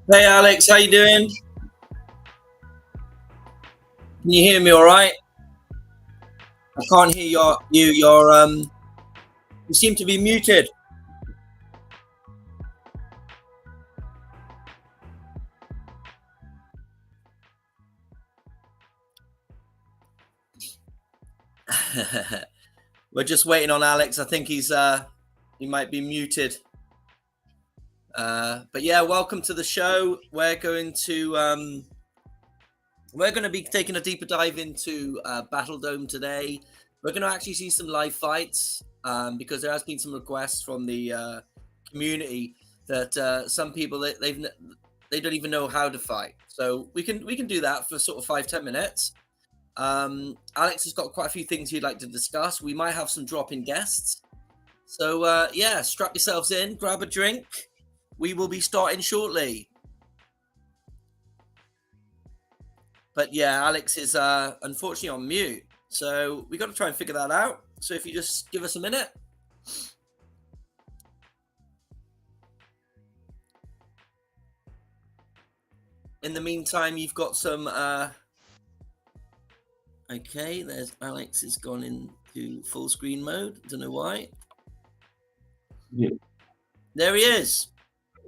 Hey Alex, how you doing? Can you hear me all right? I can't hear you seem to be muted. We're just waiting on Alex. I think he might be muted. But yeah, welcome to the show. We're going to be taking a deeper dive into Battledome today. We're going to actually see some live fights because there has been some requests from the community that some people they don't even know how to fight. So we can do that for sort of 5-10 minutes. Alex has got quite a few things he'd like to discuss. We might have some drop-in guests. So yeah, strap yourselves in, grab a drink. We will be starting shortly. But yeah, Alex is unfortunately on mute. So we got to try and figure that out. So if you just give us a minute. In the meantime, you've got some... Okay, there's Alex has gone into full screen mode. Don't know why. Yeah. There he is.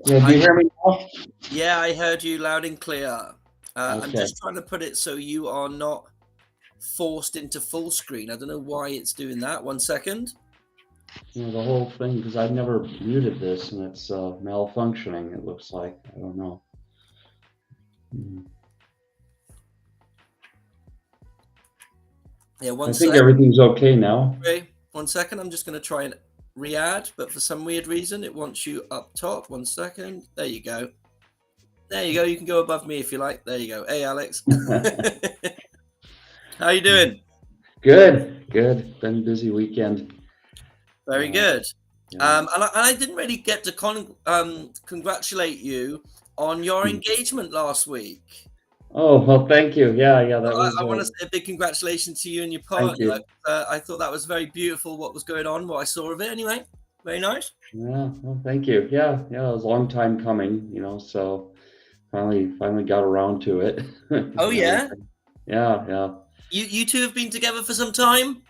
Yeah, do you hear me now? Yeah, I heard you loud and clear. Okay. I'm just trying to put it so you are not forced into full screen. I don't know why it's doing that. 1 second. You know, the whole thing, because I've never muted this and it's malfunctioning, it looks like. I don't know. Yeah, I think everything's okay now. Okay, 1 second. I'm just going to try and re-add, but for some weird reason, it wants you up top. 1 second. There you go. There you go. You can go above me if you like. There you go. Hey, Alex. How you doing? Good. Been a busy weekend. Very good. Yeah. And I didn't really get to congratulate you on your engagement last week. Oh, well, thank you. Yeah, that was... I want to say a big congratulations to you and your partner. Thank you. I thought that was very beautiful what was going on, what I saw of it anyway. Very nice. Yeah, well, thank you. Yeah, it was a long time coming, so finally got around to it. Oh, yeah? Yeah. You two have been together for some time?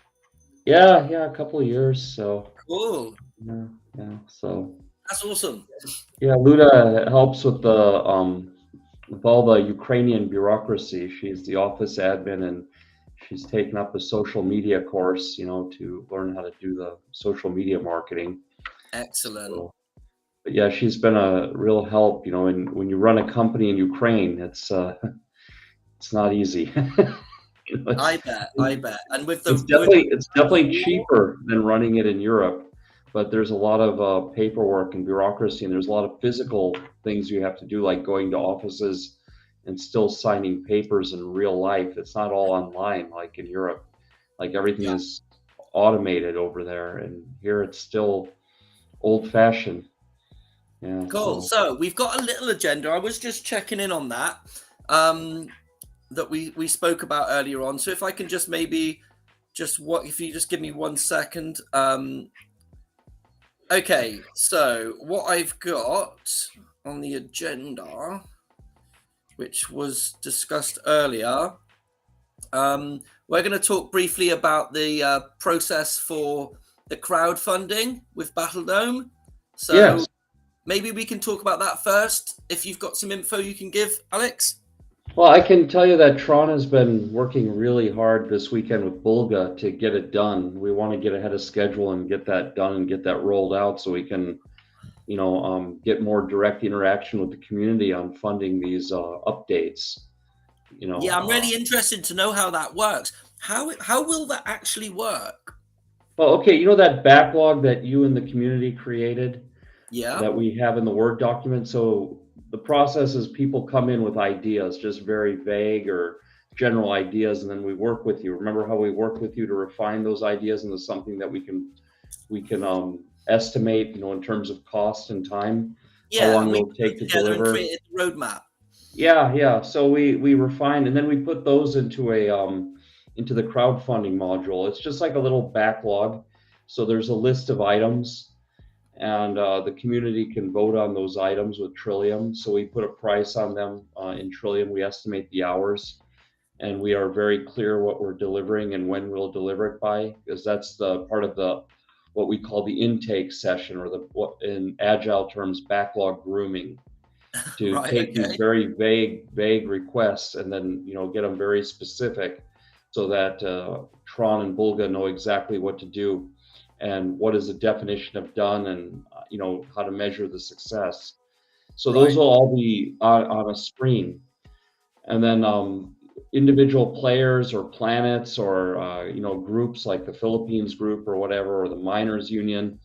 Yeah, a couple of years, so... Cool. Yeah, so... That's awesome. Yeah, Luda helps with with all the Ukrainian bureaucracy. She's the office admin, and she's taken up a social media course, to learn how to do the social media marketing. Excellent. So, but yeah, she's been a real help, and when you run a company in Ukraine, it's not easy. I bet. And with the it's definitely cheaper than running it in Europe, but there's a lot of paperwork and bureaucracy, and there's a lot of physical things you have to do, like going to offices and still signing papers in real life. It's not all online like in Europe. Like everything is automated over there, and here it's still old-fashioned. Yeah. Cool. So we've got a little agenda. I was just checking in on that. That we spoke about earlier on. So if I can just maybe if you just give me 1 second. Okay, so what I've got on the agenda, which was discussed earlier, we're going to talk briefly about the process for the crowdfunding with Battledome. So yes. Maybe we can talk about that first. If you've got some info you can give, Alex. Well, I can tell you that Tron has been working really hard this weekend with Bulga to get it done. We want to get ahead of schedule and get that done and get that rolled out so we can, get more direct interaction with the community on funding these updates. Yeah, I'm really interested to know how that works. How will that actually work? Well, okay, that backlog that you and the community created? Yeah. That we have in the Word document. So the process is people come in with ideas, just very vague or general ideas, and then we work with you. Remember how we work with you to refine those ideas into something that we can estimate, in terms of cost and time, how long it'll take to deliver. And create a roadmap. Yeah. So we refine, and then we put those into the crowdfunding module. It's just like a little backlog. So there's a list of items. and the community can vote on those items with Trillium. So we put a price on them in Trillium. We estimate the hours, and we are very clear what we're delivering and when we'll deliver it by, because that's the part of the what we call the intake session, or the what in agile terms backlog grooming, to Right. take these Okay. very vague requests and then get them very specific, so that Tron and Bulga know exactly what to do and what is the definition of done, and how to measure the success. So those Right. will all be on a screen, and then individual players or planets or groups like the Philippines group or whatever, or the miners union,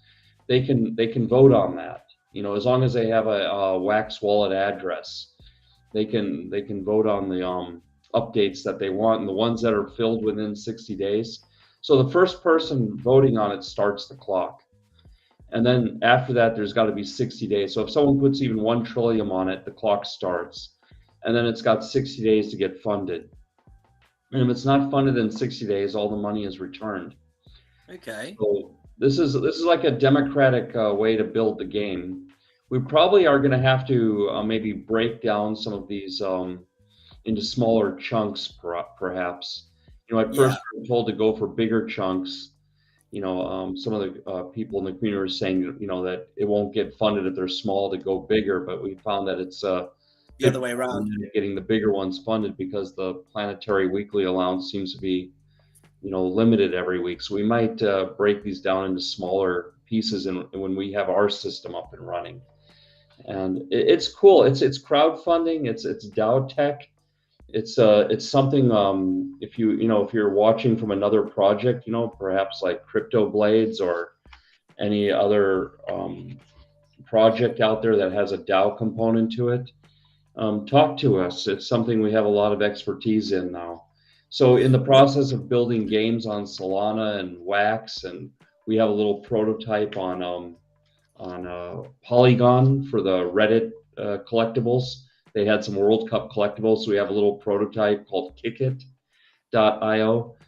they can vote on that. As long as they have a Wax wallet address, they can vote on the updates that they want, and the ones that are filled within 60 days. So the first person voting on it starts the clock, and then after that, there's got to be 60 days. So if someone puts even 1 trillium on it, the clock starts, and then it's got 60 days to get funded. And if it's not funded in 60 days, all the money is returned. Okay. So this is like a democratic way to build the game. We probably are going to have to maybe break down some of these into smaller chunks, perhaps. At Yeah. first we were told to go for bigger chunks. Some of the people in the community are saying, that it won't get funded if they're small, to go bigger, but we found that it's The other way around. getting the bigger ones funded, because the planetary weekly allowance seems to be limited every week. So we might break these down into smaller pieces, and when we have our system up and running. And it's cool. It's crowdfunding. It's DAO tech. It's something. If you're watching from another project, perhaps like Crypto Blades or any other project out there that has a DAO component to it, talk to us. It's something we have a lot of expertise in now. So in the process of building games on Solana and Wax, and we have a little prototype on Polygon for the Reddit collectibles. They had some World Cup collectibles, so we have a little prototype called Kickit.io.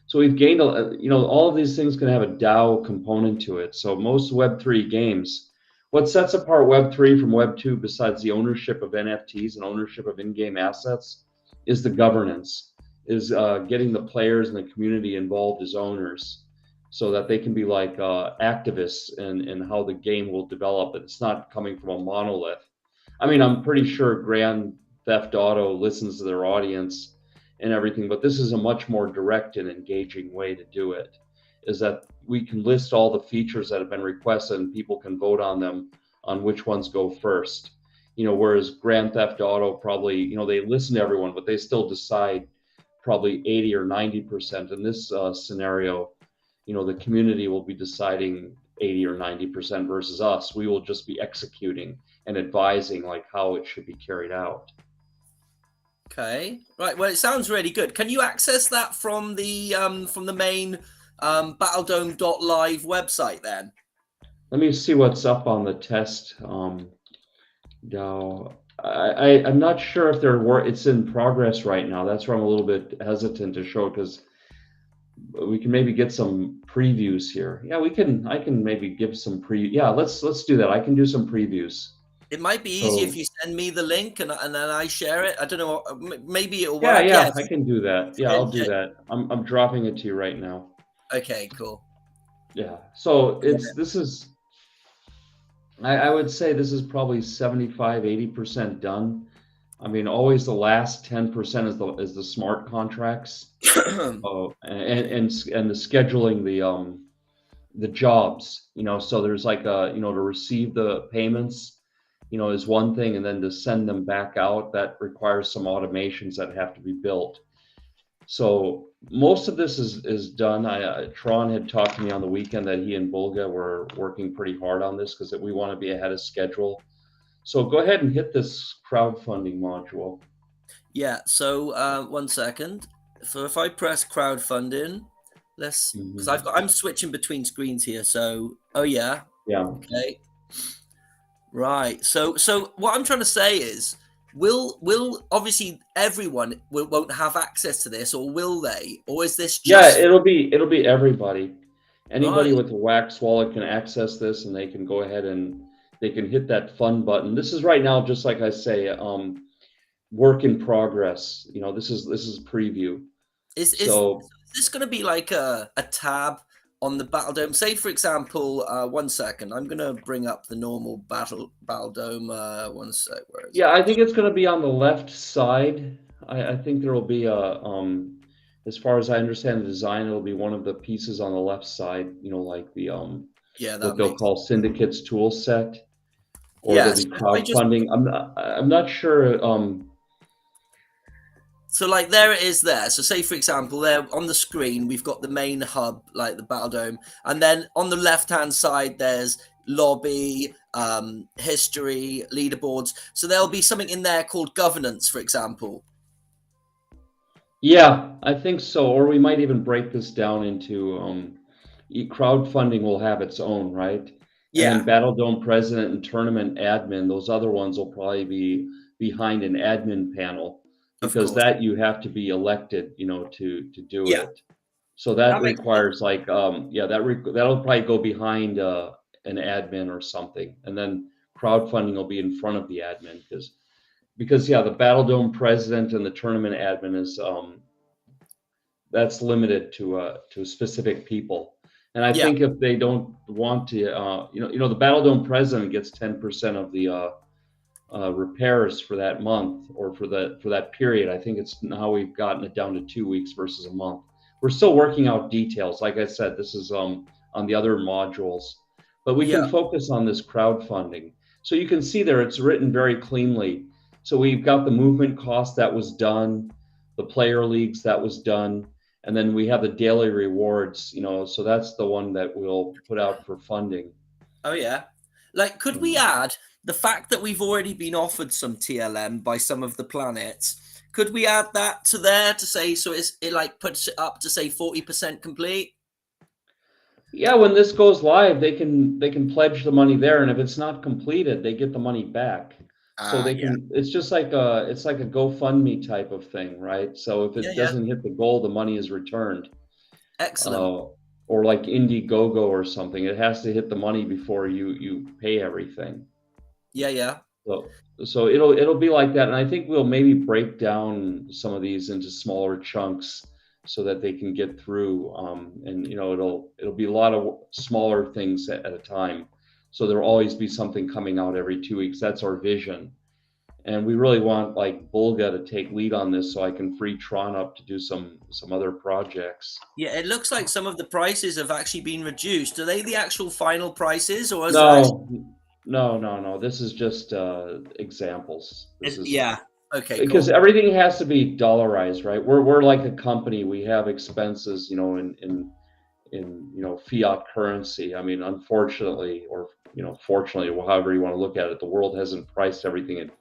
So we've gained, all of these things can have a DAO component to it. So most Web3 games, what sets apart Web3 from Web2, besides the ownership of NFTs and ownership of in-game assets, is the governance, is getting the players and the community involved as owners, so that they can be like activists in how the game will develop. It's not coming from a monolith. I mean, I'm pretty sure Grand Theft Auto listens to their audience and everything, but this is a much more direct and engaging way to do it, is that we can list all the features that have been requested, and people can vote on them, on which ones go first. Whereas Grand Theft Auto probably, they listen to everyone, but they still decide probably 80 or 90%. In this scenario, the community will be deciding 80 or 90% versus us. We will just be executing and advising like how it should be carried out. Okay. Right. Well, it sounds really good. Can you access that from the main Battledome.live website then? Let me see what's up on the test. Now, I'm not sure if it's in progress right now. That's where I'm a little bit hesitant to show, because we can maybe get some previews here. Yeah, I can maybe give some Yeah, let's do that. I can do some previews. It might be easier if you send me the link and then I share it. I don't know. Maybe it'll Yeah, work. Yeah. I can do that. Yeah, I'll do that. I'm dropping it to you right now. Okay, cool. Yeah. So I would say this is probably 75, 80% done. I mean, always the last 10% is the smart contracts, and the scheduling the jobs. So there's like to receive the payments, is one thing, and then to send them back out, that requires some automations that have to be built. So most of this is done. Tron had talked to me on the weekend that he and Bulga were working pretty hard on this, because we want to be ahead of schedule. So go ahead and hit this crowdfunding module. Yeah. So 1 second. So if I press crowdfunding, because I'm switching between screens here. So yeah. Okay. Right. So what I'm trying to say is, will obviously everyone won't have access to this, or will they? Or is this just... Yeah, it'll be everybody. Anybody Right. with a Wax wallet can access this, and they can go ahead and they can hit that fund button. This is right now, just like I say, work in progress. This is preview. Is So this going to be like a tab on the Battledome? Say, for example, 1 second. I'm going to bring up the normal Battledome. 1 sec. Where is yeah, it? I think it's going to be on the left side. I think there will be as far as I understand the design, it'll be one of the pieces on the left side. Like the Yeah, what that they'll makes. call syndicates tool set, or there'll Yes. be I just crowdfunding. I'm not sure. So like there it is there. So say for example, there on the screen we've got the main hub, like the Battledome, and then on the left hand side there's lobby, history, leaderboards. So there'll be something in there called governance, for example. Yeah, I think so. Or we might even break this down into crowdfunding will have its own, right? And then Yeah, Battledome president and tournament admin, those other ones will probably be behind an admin panel, of because course. that you have to be elected, to do Yeah, it. So that that makes sense. requires like yeah, that'll probably go behind an admin or something. And then crowdfunding will be in front of the admin, because yeah, the Battledome president and the tournament admin is that's limited to specific people. And I Yeah. think if they don't want to, the Battledome president gets 10% of the repairs for that month, or for that period. I think it's now we've gotten it down to 2 weeks versus a month. We're still working out details. Like I said, this is on the other modules, but we Yeah. can focus on this crowdfunding. So you can see there, it's written very cleanly. So we've got the movement cost that was done, the player leagues that was done, and then we have the daily rewards. So that's the one that we'll put out for funding. Oh yeah. Like, could we Mhm. add the fact that we've already been offered some TLM by some of the planets? Could we add that to there to say so it like puts it up to say 40% complete? Yeah, when this goes live, they can pledge the money there, and if it's not completed, they get the money back. So Ah, they yeah. can. It's just like a GoFundMe type of thing, right? So if Yeah, it yeah. doesn't hit the goal, the money is returned. Excellent. Uh, or like Indiegogo or something, it has to hit the money before you pay everything. Yeah, yeah. So it'll be like that, and I think we'll maybe break down some of these into smaller chunks so that they can get through. And it'll be a lot of smaller things at a time. So there'll always be something coming out every 2 weeks. That's our vision, and we really want like Bulga to take lead on this, so I can free Tron up to do some other projects. Yeah, it looks like some of the prices have actually been reduced. Are they the actual final prices or is it actually No, no. This is just examples. This is yeah. Okay, because cool. everything has to be dollarized, right? We're like a company. We have expenses, in fiat currency. I mean, unfortunately, or fortunately, or however you want to look at it, the world hasn't priced everything in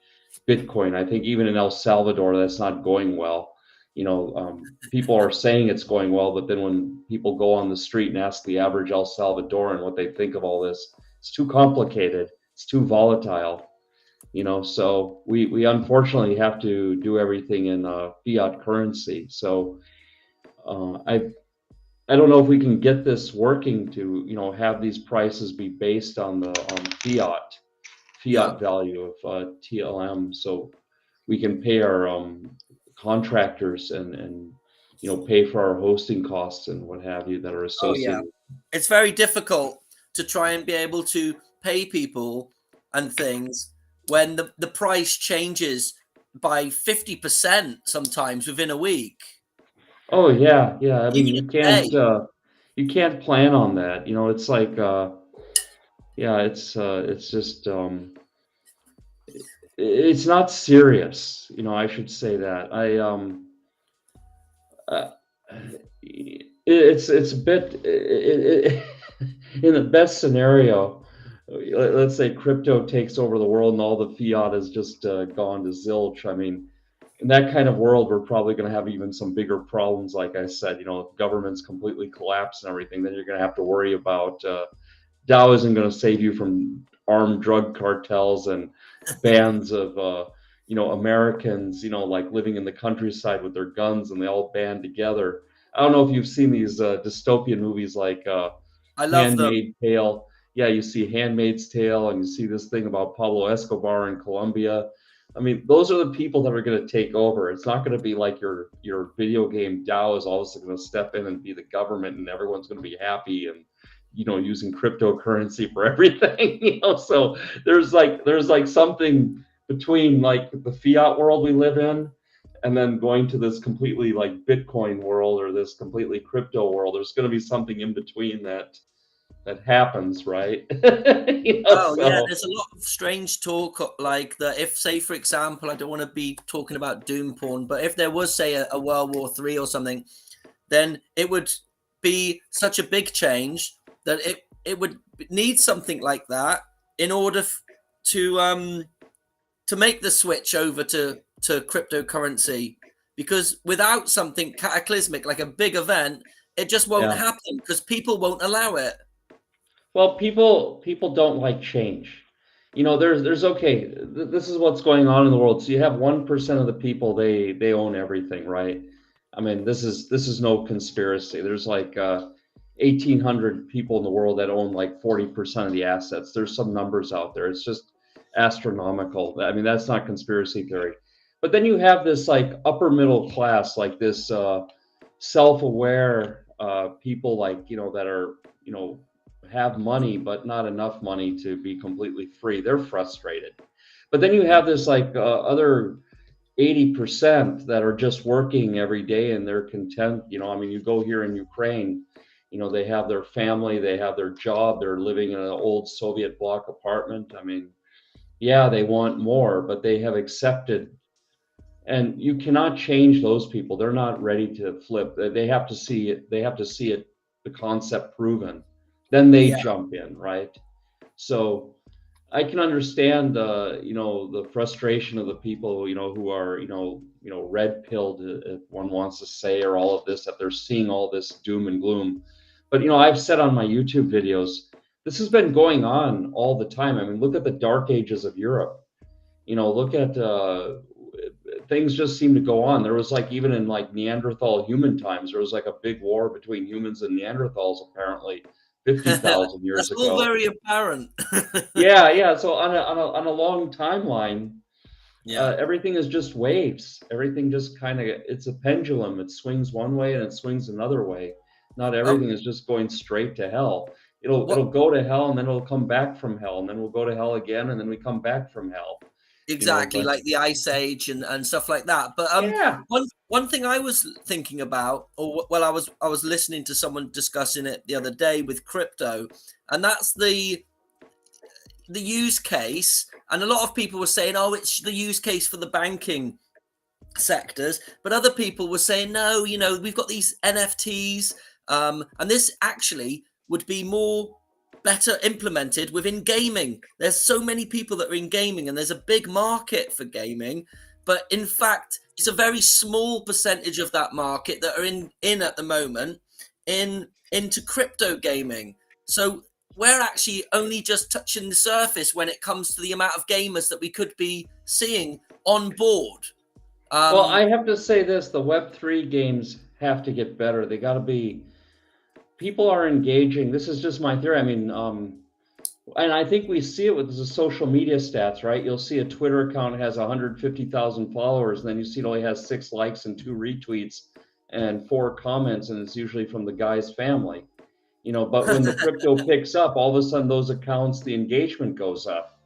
Bitcoin. I think even in El Salvador, that's not going well. People are saying it's going well, but then when people go on the street and ask the average El Salvadoran what they think of all this, it's too complicated. It's too volatile. So we unfortunately have to do everything in fiat currency. So I don't know if we can get this working to have these prices be based on Yeah. fiat value of TLM, so we can pay our contractors, and pay for our hosting costs and what have you that are Oh yeah. associated. It's very difficult to try and be able to pay people and things when the price changes by 50% sometimes within a week, Oh yeah. I mean, even you a day. can't plan on that. It's like yeah, it's just it's not serious. I should say that. Uh, it's a bit in the best scenario. Let's say crypto takes over the world and all the fiat has just gone to zilch. I mean, in that kind of world, we're probably going to have even some bigger problems. Like I said, if governments completely collapse and everything, then you're going to have to worry about Dow isn't going to save you from armed drug cartels and bands of Americans, like living in the countryside with their guns, and they all band together. I don't know if you've seen these dystopian movies like I love them. Handmaid's Tale. Yeah, you see Handmaid's Tale, and you see this thing about Pablo Escobar in Colombia. I mean, those are the people that are going to take over. It's not going to be like your video game DAO is also going to step in and be the government, and everyone's going to be happy and using cryptocurrency for everything. So there's like something between like the fiat world we live in and then going to this completely like Bitcoin world or this completely crypto world. There's going to be something in between that happens, right? Oh yeah, So there's a lot of strange talk like that. If, say, for example, I don't want to be talking about doom porn, but if there was, say, a World War III or something, then it would be such a big change that it would need something like that in order to make the switch over to cryptocurrency. Because without something cataclysmic like a big event, it just won't yeah. happen because people won't allow it. Well, people don't like change. There's okay. This is what's going on in the world. So you have 1% of the people, they own everything, right? I mean, this is no conspiracy. There's like 1,800 people in the world that own like 40% of the assets. There's some numbers out there. It's just astronomical. I mean, that's not conspiracy theory. But then you have this like upper middle class, like this self-aware people, like that are have money but not enough money to be completely free. They're frustrated. But then you have this like other 80% that are just working every day and they're content. I mean, you go here in Ukraine, they have their family, they have their job, they're living in an old Soviet bloc apartment. I mean, yeah, they want more, but they have accepted, and you cannot change those people. They're not ready to flip. They have to see it. They have to see it, the concept proven. Then they Yeah. jump in, right? So I can understand, the frustration of the people, who are, red pilled, if one wants to say, or all of this, that they're seeing all this doom and gloom. But I've said on my YouTube videos, this has been going on all the time. I mean, look at the dark ages of Europe. Look at things just seem to go on. There was like, even in like Neanderthal human times, there was like a big war between humans and Neanderthals apparently 50,000 years That's all ago. very apparent. Yeah. So on a long timeline, Yeah. everything is just waves. Everything just kind of, it's a pendulum. It swings one way and it swings another way. Not Oh, everything is just going straight to hell. It'll what go to hell and then it'll come back from hell, and then we'll go to hell again and then we come back from hell. exactly, But like the Ice Age and stuff like that. But yeah. one thing I was thinking about, or well, I was listening to someone discussing it the other day with crypto, and that's the use case. And a lot of people were saying, oh, it's the use case for the banking sectors, but other people were saying, no, we've got these NFTs, and this actually would be better implemented within gaming. There's so many people that are in gaming, and there's a big market for gaming, but in fact, it's a very small percentage of that market that are in at the moment into crypto gaming. So we're actually only just touching the surface when it comes to the amount of gamers that we could be seeing on board. Well, I have to say this, the Web3 games have to get better. They got to be, people are engaging. This is just my theory. I mean, and I think we see it with the social media stats, right? You'll see a Twitter account has 150,000 followers, and then you see it only has 6 likes and 2 retweets and 4 comments, and it's usually from the guy's family. But when the crypto picks up, all of a sudden those accounts, the engagement goes up.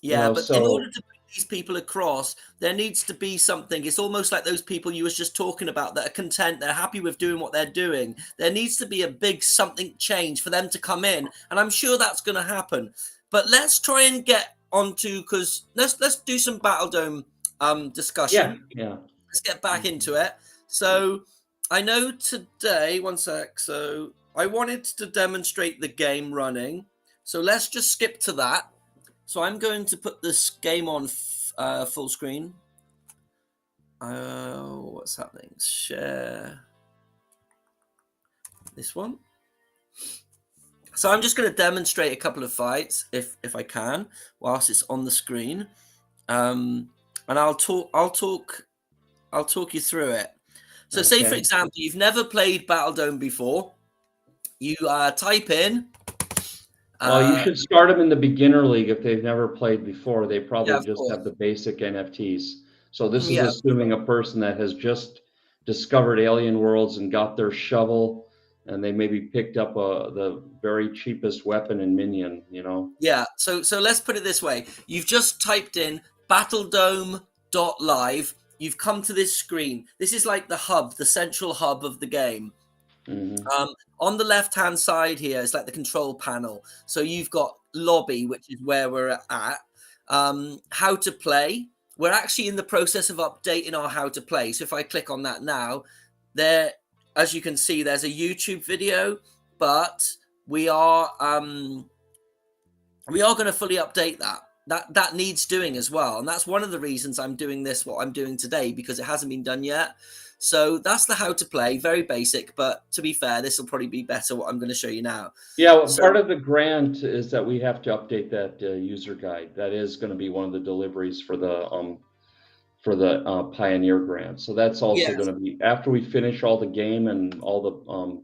Yeah, but in order So to bring these people across, there needs to be something. It's almost like those people you was just talking about that are content, they're happy with doing what they're doing. There needs to be a big something change for them to come in, and I'm sure that's going to happen. But let's try and get onto, because let's do some Battledome discussion. yeah. Let's get back into it. So I know today, one sec. So I wanted to demonstrate the game running. So let's just skip to that. So I'm going to put this game on full screen. What's happening? Share this one. So I'm just going to demonstrate a couple of fights, if I can, whilst it's on the screen, and I'll talk you through it. So say, for Okay. example, you've never played Battledome before. you type in. Well, you should start them in the beginner league if they've never played before. They Yeah, probably of just course. have the basic NFTs. So this is Yeah, assuming a person that has just discovered alien worlds and got their shovel, and they maybe picked up the very cheapest weapon in Minion, you know. yeah. So let's put it this way. You've just typed in Battledome.live. You've come to this screen. This is like the hub, the central hub of the game. Hmm. On the left-hand side here is like the control panel. So you've got lobby, which is where we're at. How to play. We're actually in the process of updating our how to play. So if I click on that now, there, as you can see, there's a YouTube video, but we are going to fully update that. That needs doing as well, and that's one of the reasons I'm doing what I'm doing today, because it hasn't been done yet. So that's the how to play, very basic, but to be fair, this will probably be better what I'm going to show you now. Yeah, well, So part of the grant is that we have to update that user guide. That is going to be one of the deliveries for the Pioneer grant. So that's also yes. going to be after we finish all the game and all the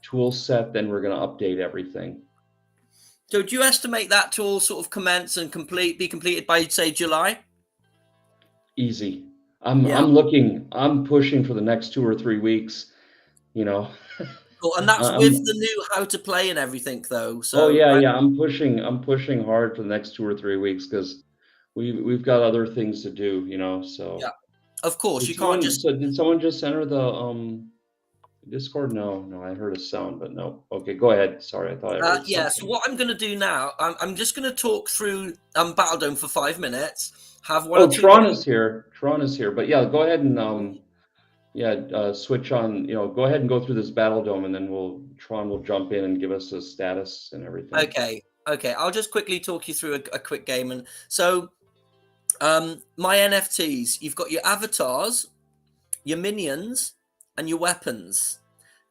tool set, then we're going to update everything. So do you estimate that to all sort of commence and be completed by, say, July? Easy. Yeah. I'm pushing for the next 2 or 3 weeks, you know. Cool. And that's with the I'm new how to play and everything, though. Oh So yeah, yeah. I'm pushing hard for the next 2 or 3 weeks because we've got other things to do, you know. yeah, So of course, you can't just. did someone just enter the Discord? No, no, I heard a sound, but no. Okay, go ahead. Sorry, I thought I heard Yeah, so something. what I'm going to do now, I'm just going to talk through Battledome for 5 minutes, have one or Oh, two games. Tron is here. But yeah, go ahead and switch on, go ahead and go through this Battle Dome, and then Tron will jump in and give us a status and everything. Okay, okay. I'll just quickly talk you through a quick game. And so, my NFTs, you've got your avatars, your minions, and your weapons.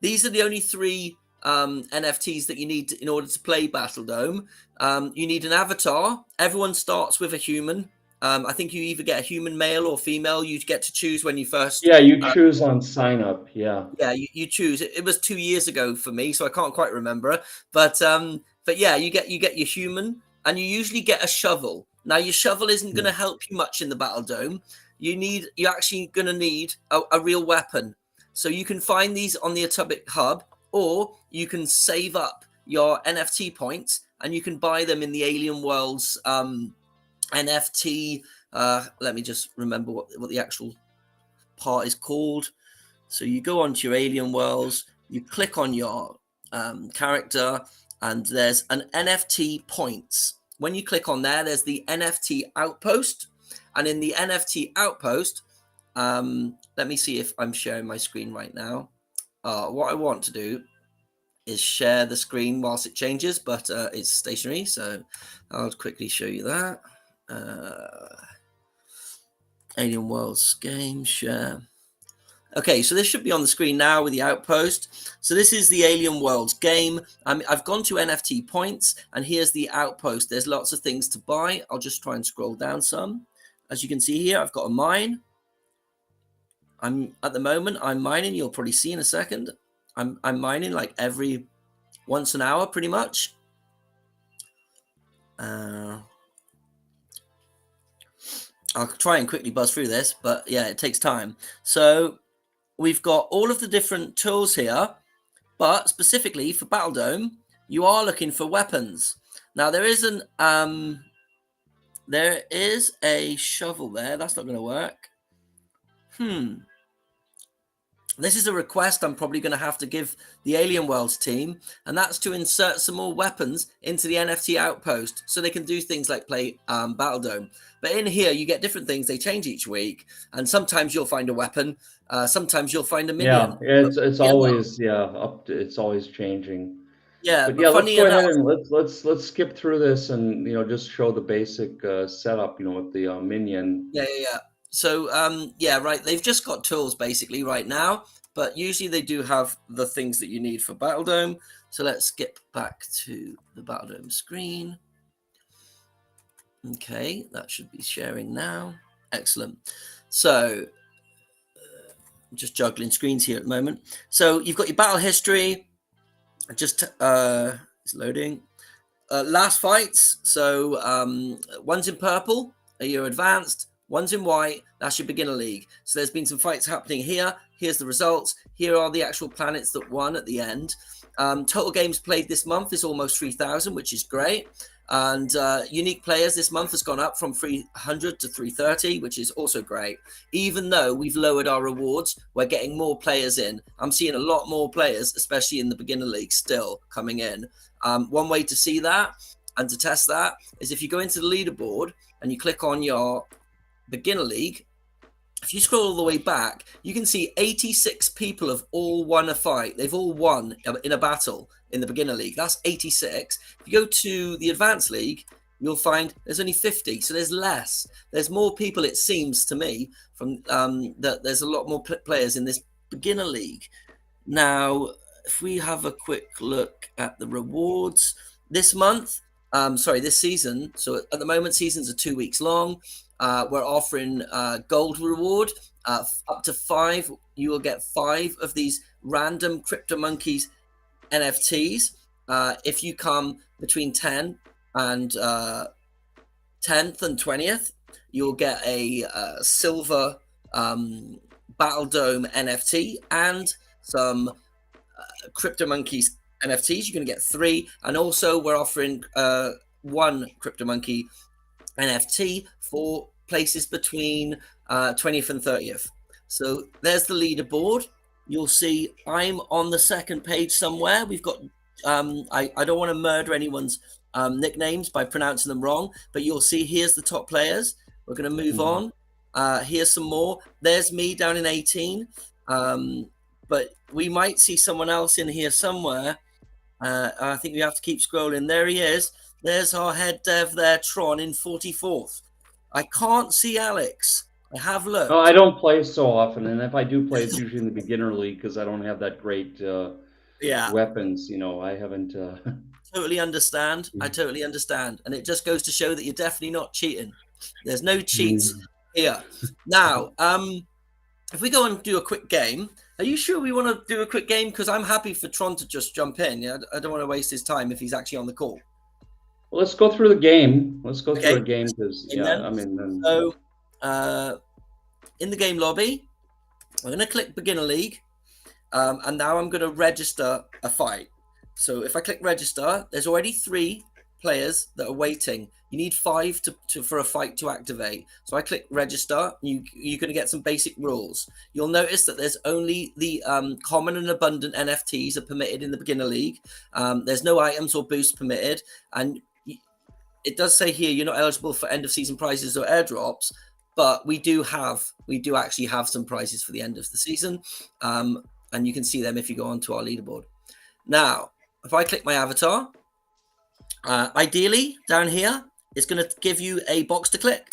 These are the only three NFTs that you need in order to play Battledome. You need an avatar. Everyone starts with a human. I think you either get a human male or female. You get to choose when you first. Yeah, you choose on sign up. Yeah. Yeah, you choose. It was 2 years ago for me, so I can't quite remember. But yeah, you get your human, and you usually get a shovel. Now your shovel isn't going to help you much in the Battledome. You're actually going to need a real weapon. So you can find these on the Atomic Hub, or you can save up your NFT points and you can buy them in the Alien Worlds NFT. Let me just remember what the actual part is called. So you go onto your Alien Worlds, you click on your character, and there's an NFT points. When you click on there, there's the NFT outpost. And in the NFT outpost, let me see if I'm sharing my screen right now. What I want to do is share the screen whilst it changes, but it's stationary. So I'll quickly show you that. Alien Worlds game share. Okay, so this should be on the screen now with the outpost. So this is the Alien Worlds game. I've gone to NFT points, and here's the outpost. There's lots of things to buy. I'll just try and scroll down some. As you can see here, I've got a mine. At the moment, I'm mining. You'll probably see in a second. I'm mining like every once an hour, pretty much. I'll try and quickly buzz through this, but yeah, it takes time. So we've got all of the different tools here, but specifically for Battledome, you are looking for weapons. Now there is a shovel there. That's not going to work. This is a request I'm probably going to have to give the Alien Worlds team, and that's to insert some more weapons into the NFT outpost so they can do things like play Battledome. But in here, you get different things. They change each week, and sometimes you'll find a weapon, sometimes you'll find a minion. Yeah, But it's always it's always changing. yeah, But but yeah, let's funny go enough, ahead and let's skip through this and just show the basic setup, with the minion. yeah. So yeah, right. They've just got tools basically right now, but usually they do have the things that you need for Battledome. So let's skip back to the Battledome screen. Okay, that should be sharing now. Excellent. So I'm just juggling screens here at the moment. So you've got your battle history. just it's loading. Last fights. So one's in purple, you're advanced. One's in white, that's your beginner league. So there's been some fights happening here. Here's the results. Here are the actual planets that won at the end. Total games played this month is almost 3,000, which is great. And unique players this month has gone up from 300 to 330, which is also great. Even though we've lowered our rewards, we're getting more players in. I'm seeing a lot more players, especially in the beginner league, still coming in. One way to see that and to test that is if you go into the leaderboard and you click on your beginner league. If you scroll all the way back, you can see 86 people have all won a fight. They've all won in a battle in the beginner league. That's 86. If you go to the advanced league, you'll find there's only 50. So there's less. There's more people, it seems to me, from that there's a lot more players in this beginner league. Now, if we have a quick look at the rewards this month, this season. So at the moment, seasons are 2 weeks long. We're offering gold reward up to 5. You will get 5 of these random CryptoMonkeys NFTs. If you come between 10th and 20th, you'll get a silver Battledome NFT and some CryptoMonkeys NFTs. You're going to get 3, and also we're offering 1 CryptoMonkey NFT for places between 20th and 30th. So there's the leaderboard. You'll see I'm on the second page somewhere. We've got I don't want to murder anyone's nicknames by pronouncing them wrong, but you'll see here's the top players. We're going to move on. Here's some more. There's me down in 18. But we might see someone else in here somewhere. I think we have to keep scrolling. There he is. There's our head dev there, Tron, in 44th. I can't see Alex. I have looked. Oh, I don't play so often, and if I do play, it's usually in the beginner league because I don't have that great weapons. I haven't. Totally understand. I totally understand, and it just goes to show that you're definitely not cheating. There's no cheats here. Now, if we go and do a quick game. Are you sure we want to do a quick game? Because I'm happy for Tron to just jump in. I don't want to waste his time if he's actually on the call. Well, let's go through the game. Let's go through a game because So, in the game lobby, I'm going to click Beginner League, and now I'm going to register a fight. So if I click register, there's already 3 players that are waiting. You need 5 for a fight to activate. So I click register. You're going to get some basic rules. You'll notice that there's only the common and abundant NFTs are permitted in the beginner league. There's no items or boosts permitted. And it does say here you're not eligible for end of season prizes or airdrops, but we do actually have some prizes for the end of the season. And you can see them if you go onto our leaderboard. Now, if I click my avatar, ideally down here, it's going to give you a box to click.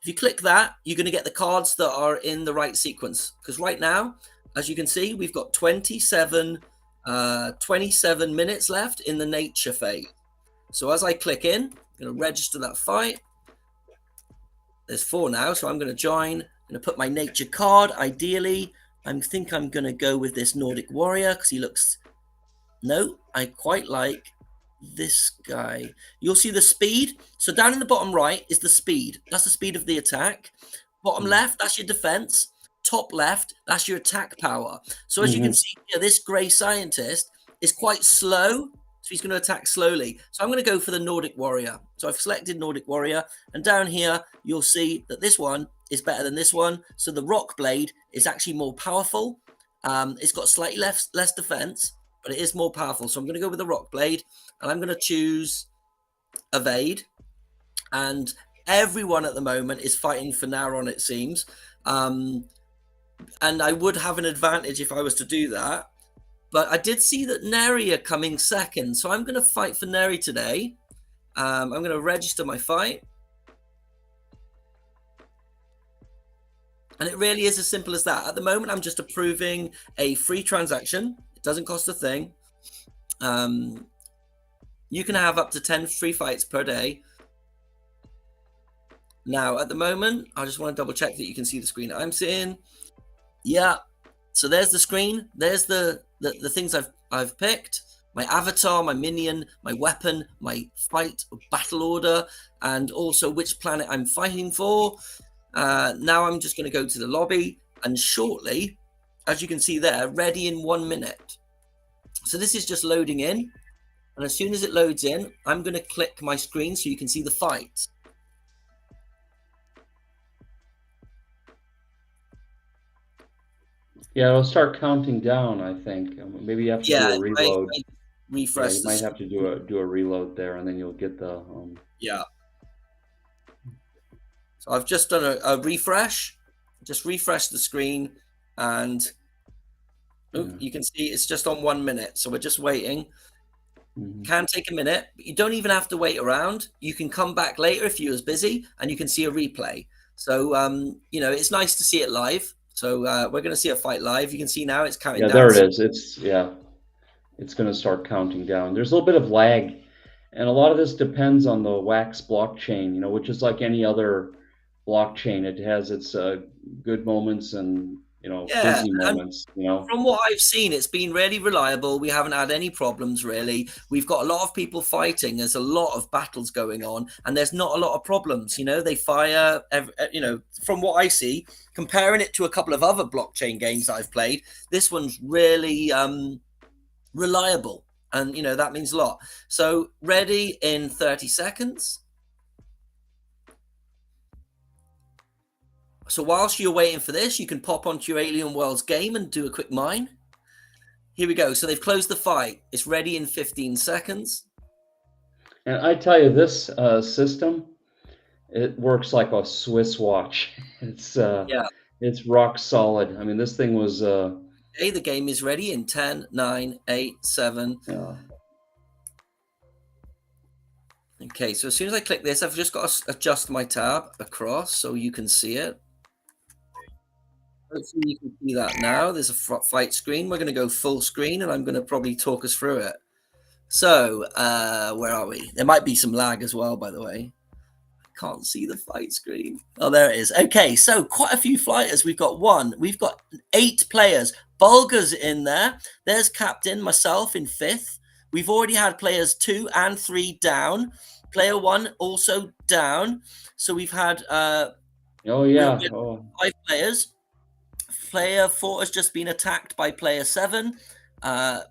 If you click that, you're going to get the cards that are in the right sequence. Because right now, as you can see, we've got 27 minutes left in the nature phase. So as I click in, I'm going to register that fight. There's 4 now, so I'm going to join. I'm going to put my nature card. Ideally, I think I'm going to go with this Nordic warrior because he looks... No, I quite like this guy. You'll see the speed. So down in the bottom right is the speed. That's the speed of the attack. Bottom left, that's your defense. Top left, that's your attack power. So as you can see here, this grey scientist is quite slow. So he's going to attack slowly. So I'm going to go for the Nordic warrior. So I've selected Nordic warrior. And down here, you'll see that this one is better than this one. So the rock blade is actually more powerful. It's got slightly less defense, but it is more powerful. So I'm going to go with the rock blade, and I'm going to choose evade. And everyone at the moment is fighting for Nauron, it seems. And I would have an advantage if I was to do that. But I did see that Neri are coming second. So I'm going to fight for Neri today. I'm going to register my fight. And it really is as simple as that. At the moment, I'm just approving a free transaction. It doesn't cost a thing. You can have up to 10 free fights per day. Now, at the moment, I just want to double check that you can see the screen I'm seeing. Yeah. So there's the screen. There's the things I've picked. my avatar, my minion, my weapon, my fight battle order, and also which planet I'm fighting for. Now I'm just going to go to the lobby, and shortly, as you can see there, ready in 1 minute. So this is just loading in, and as soon as it loads in, I'm going to click my screen so you can see the fight. Yeah, it'll start counting down, I think. Maybe you have to do a reload. I refresh you might have to do a reload there, and then you'll get the. Yeah. So I've just done a refresh, just refresh the screen, and you can see it's just on 1 minute. So we're just waiting. Can take a minute, but you don't even have to wait around. You can come back later if you're busy, and you can see a replay. So it's nice to see it live. So we're going to see a fight live. You can see now it's counting down. There it is. It's going to start counting down. There's a little bit of lag, and a lot of this depends on the Wax blockchain, which is like any other blockchain. It has its good moments and busy moments. From what I've seen, it's been really reliable. We haven't had any problems really. We've got a lot of people fighting. There's a lot of battles going on, and there's not a lot of problems. They fire. From what I see, comparing it to a couple of other blockchain games that I've played, this one's really reliable, and that means a lot. So ready in 30 seconds. So whilst you're waiting for this, you can pop onto your Alien Worlds game and do a quick mine. Here we go. So they've closed the fight. It's ready in 15 seconds. And I tell you, this system, it works like a Swiss watch. It's rock solid. I mean, this thing was. Okay, the game is ready in 10, 9, 8, 7. Okay, so as soon as I click this, I've just got to adjust my tab across so you can see it. Hopefully you can see that now. There's a fight screen. We're going to go full screen, and I'm going to probably talk us through it. So, where are we? There might be some lag as well, by the way. I can't see the fight screen. Oh, there it is. Okay, so quite a few fighters. We've got 8 players. Bulgar's in there. There's Captain, myself in 5th. We've already had players 2 and 3 down. Player 1 also down. So we've had 5 players. Player 4 has just been attacked by player 7.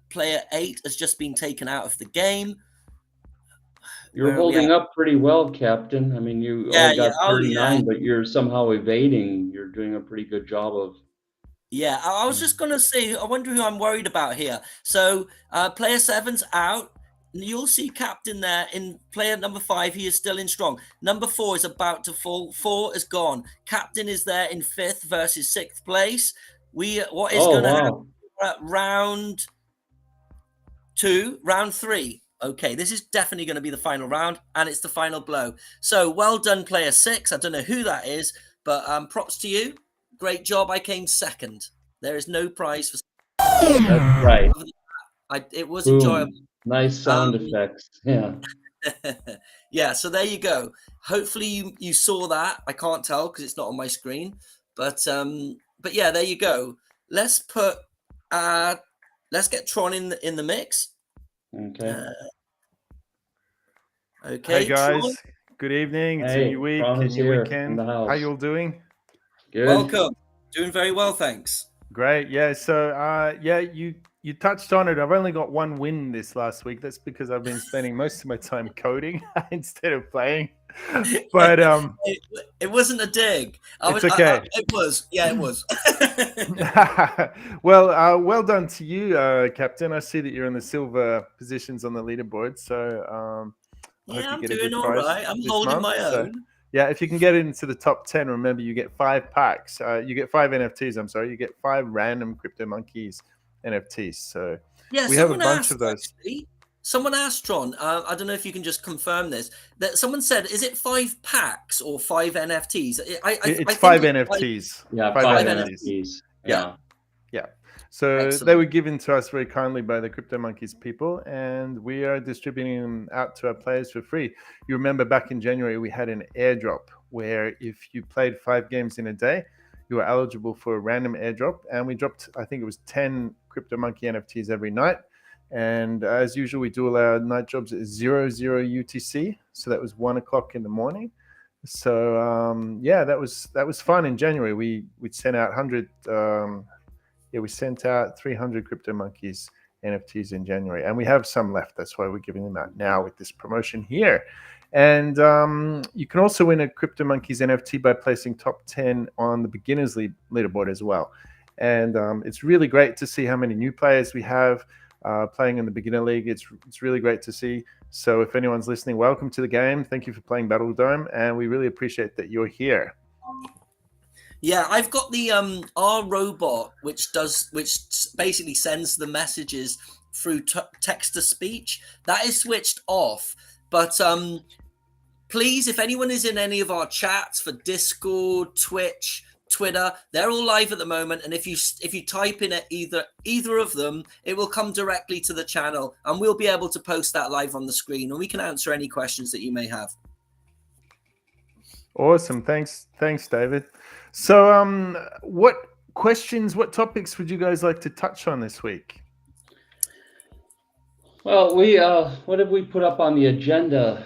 Player 8 has just been taken out of the game. You're holding up pretty well, Captain. I mean, you only got 39, but you're somehow evading. You're doing a pretty good job of. Yeah, I was just going to say, I wonder who I'm worried about here. So player 7's out. You'll see Captain there in player number 5. He is still in strong. Number 4 is about to fall. 4 is gone. Captain is there in 5th versus 6th place. What is going to happen at round 2, round 3? Okay, this is definitely going to be the final round, and it's the final blow. So well done, player 6. I don't know who that is, but props to you. Great job. I came 2nd. There is no prize for. That's right. It was enjoyable. Nice sound effects. Yeah. Yeah. So there you go. Hopefully you saw that. I can't tell because it's not on my screen. But yeah, there you go. Let's get Tron in the mix. Okay. Okay. Hey guys. Tron? Good evening. It's a new week, a new weekend. How you all doing? Good. Welcome. Doing very well, thanks. Great. Yeah. So you touched on it. I've only got 1 win this last week. That's because I've been spending most of my time coding instead of playing. But it wasn't a dig. Okay. It was. Yeah, it was. Well done to you, Captain. I see that you're in the silver positions on the leaderboard. So I hope you get a good prize. All right. I'm holding my own. Yeah, if you can get into the top 10, remember you get 5 packs. You get 5 NFTs. I'm sorry, you get 5 random Crypto Monkeys NFTs. So yeah, we have a bunch of those. Actually, someone asked Tron. I don't know if you can just confirm this. That someone said, is it 5 packs or 5 NFTs? It's 5 NFTs. Yeah, 5 NFTs. Yeah. So excellent. They were given to us very kindly by the Crypto Monkeys people, and we are distributing them out to our players for free. You remember back in January, we had an airdrop where if you played 5 games in a day, you were eligible for a random airdrop, and we dropped, I think it was 10 Crypto Monkey NFTs every night. And as usual, we do all our night jobs at 00 UTC. So that was 1 o'clock in the morning. So yeah, that was fun in January. We sent out 100. We sent out 300 Crypto Monkeys NFTs in January, and we have some left. That's why we're giving them out now with this promotion here. And you can also win a Crypto Monkeys NFT by placing top 10 on the beginners leaderboard as well. And it's really great to see how many new players we have playing in the beginner league. It's really great to see. So if anyone's listening, welcome to the game. Thank you for playing Battledome, and we really appreciate that you're here. Yeah, I've got the our robot, which basically sends the messages through text to speech. That is switched off, but please, if anyone is in any of our chats for Discord, Twitch, Twitter, they're all live at the moment, and if you type in at either of them, it will come directly to the channel, and we'll be able to post that live on the screen, and we can answer any questions that you may have. Awesome. Thanks, David. So what questions, what topics would you guys like to touch on this week? Well, what did we put up on the agenda?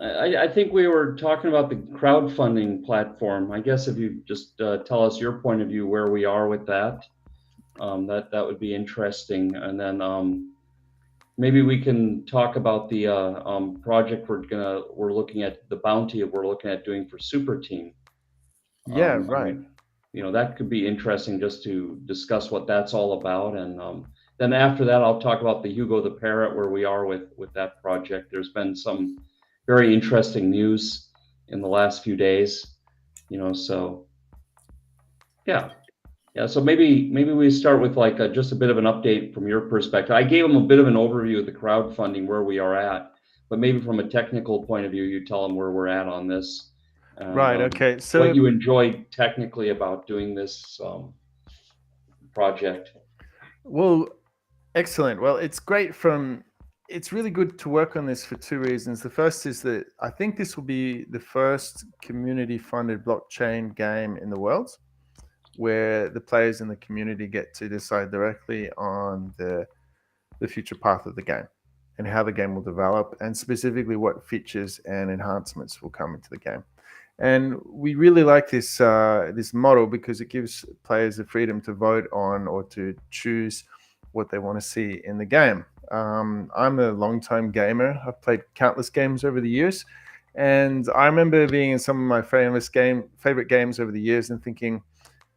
I think we were talking about the crowdfunding platform. I guess if you just tell us your point of view, where we are with that, that would be interesting. And then maybe we can talk about the project we're looking at, the bounty we're looking at doing for Super Team. Yeah, right. That could be interesting just to discuss what that's all about. And then after that, I'll talk about the Hugo the Parrot, where we are with that project. There's been some very interesting news in the last few days, so yeah. So maybe we start with like just a bit of an update from your perspective. I gave them a bit of an overview of the crowdfunding, where we are at, but maybe from a technical point of view, you tell them where we're at on this. And, right. Okay. So what you enjoyed technically about doing this project. Well, excellent. Well, it's really good to work on this for two reasons. The first is that I think this will be the first community-funded blockchain game in the world where the players in the community get to decide directly on the future path of the game and how the game will develop, and specifically what features and enhancements will come into the game. And we really like this this model because it gives players the freedom to vote on or to choose what they want to see in the game. I'm a long-time gamer. I've played countless games over the years, and I remember being in some of my favorite games over the years and thinking,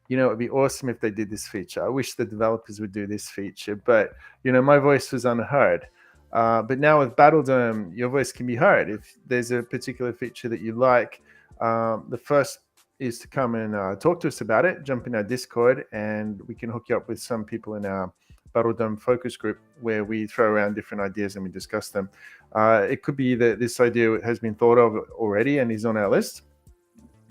it'd be awesome if they did this feature. I wish the developers would do this feature, but my voice was unheard. But now with Battledome, your voice can be heard. If there's a particular feature that you like, the first is to come and talk to us about it. Jump in our Discord, and we can hook you up with some people in our Battledome focus group where we throw around different ideas and we discuss them. It could be that this idea has been thought of already and is on our list.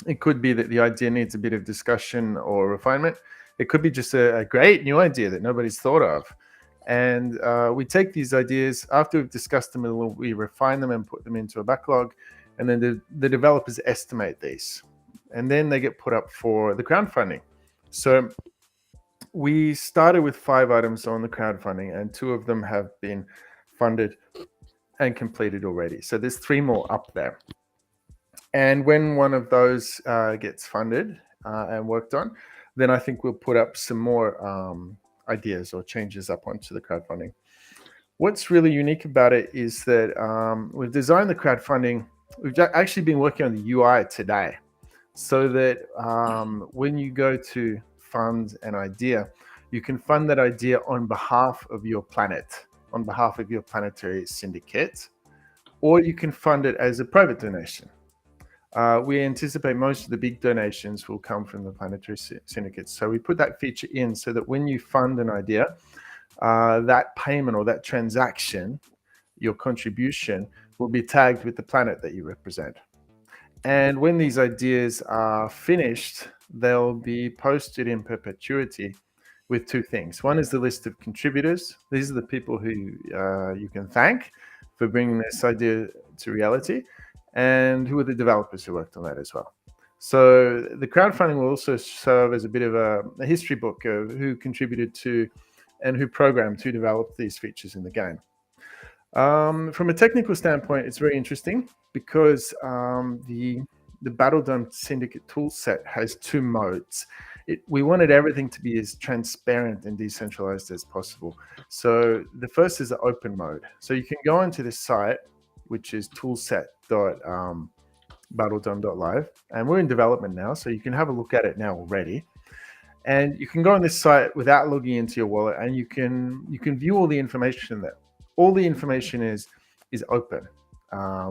It could be that the idea needs a bit of discussion or refinement. It could be just a great new idea that nobody's thought of. And we take these ideas, after we've discussed them a little, we refine them and put them into a backlog. And then the developers estimate these. And then they get put up for the crowdfunding. So we started with 5 items on the crowdfunding, and 2 of them have been funded and completed already. So there's 3 more up there. And when one of those gets funded and worked on, then I think we'll put up some more ideas or changes up onto the crowdfunding. What's really unique about it is that we've designed the crowdfunding. We've actually been working on the UI today, so that when you go to fund an idea, you can fund that idea on behalf of your planet, on behalf of your planetary syndicate, or you can fund it as a private donation. We anticipate most of the big donations will come from the planetary syndicates. So we put that feature in so that when you fund an idea, that payment or that transaction, your contribution, will be tagged with the planet that you represent. And when these ideas are finished, they'll be posted in perpetuity with 2 things. One is the list of contributors. These are the people who you can thank for bringing this idea to reality, and who are the developers who worked on that as well. So the crowdfunding will also serve as a bit of a history book of who contributed to and who programmed, who developed these features in the game. From a technical standpoint, it's very interesting because the Battledome Syndicate toolset has 2 modes. We wanted everything to be as transparent and decentralized as possible. So the first is the open mode. So you can go onto this site, which is toolset.battledome.live, and we're in development now, so you can have a look at it now already. And you can go on this site without logging into your wallet, and you can view all the information there. All the information is open.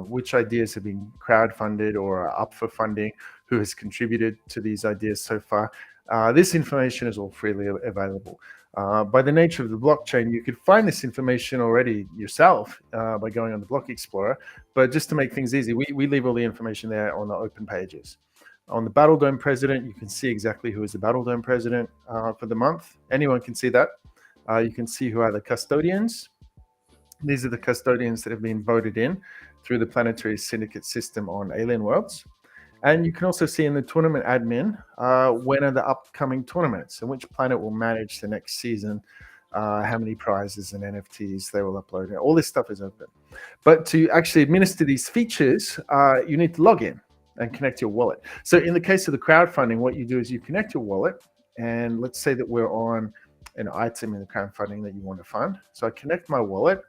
Which ideas have been crowdfunded or are up for funding, who has contributed to these ideas so far. This information is all freely available. By the nature of the blockchain, you could find this information already yourself by going on the Block Explorer. But just to make things easy, we leave all the information there on the open pages. On the Battledome president, you can see exactly who is the Battledome president for the month. Anyone can see that. You can see who are the custodians. These are the custodians that have been voted in through the Planetary Syndicate system on Alien Worlds. And you can also see in the tournament admin when are the upcoming tournaments and which planet will manage the next season, how many prizes and NFTs they will upload. All this stuff is open. But to actually administer these features, you need to log in and connect your wallet. So in the case of the crowdfunding, what you do is you connect your wallet, and let's say that we're on an item in the crowdfunding that you want to fund. So I connect my wallet,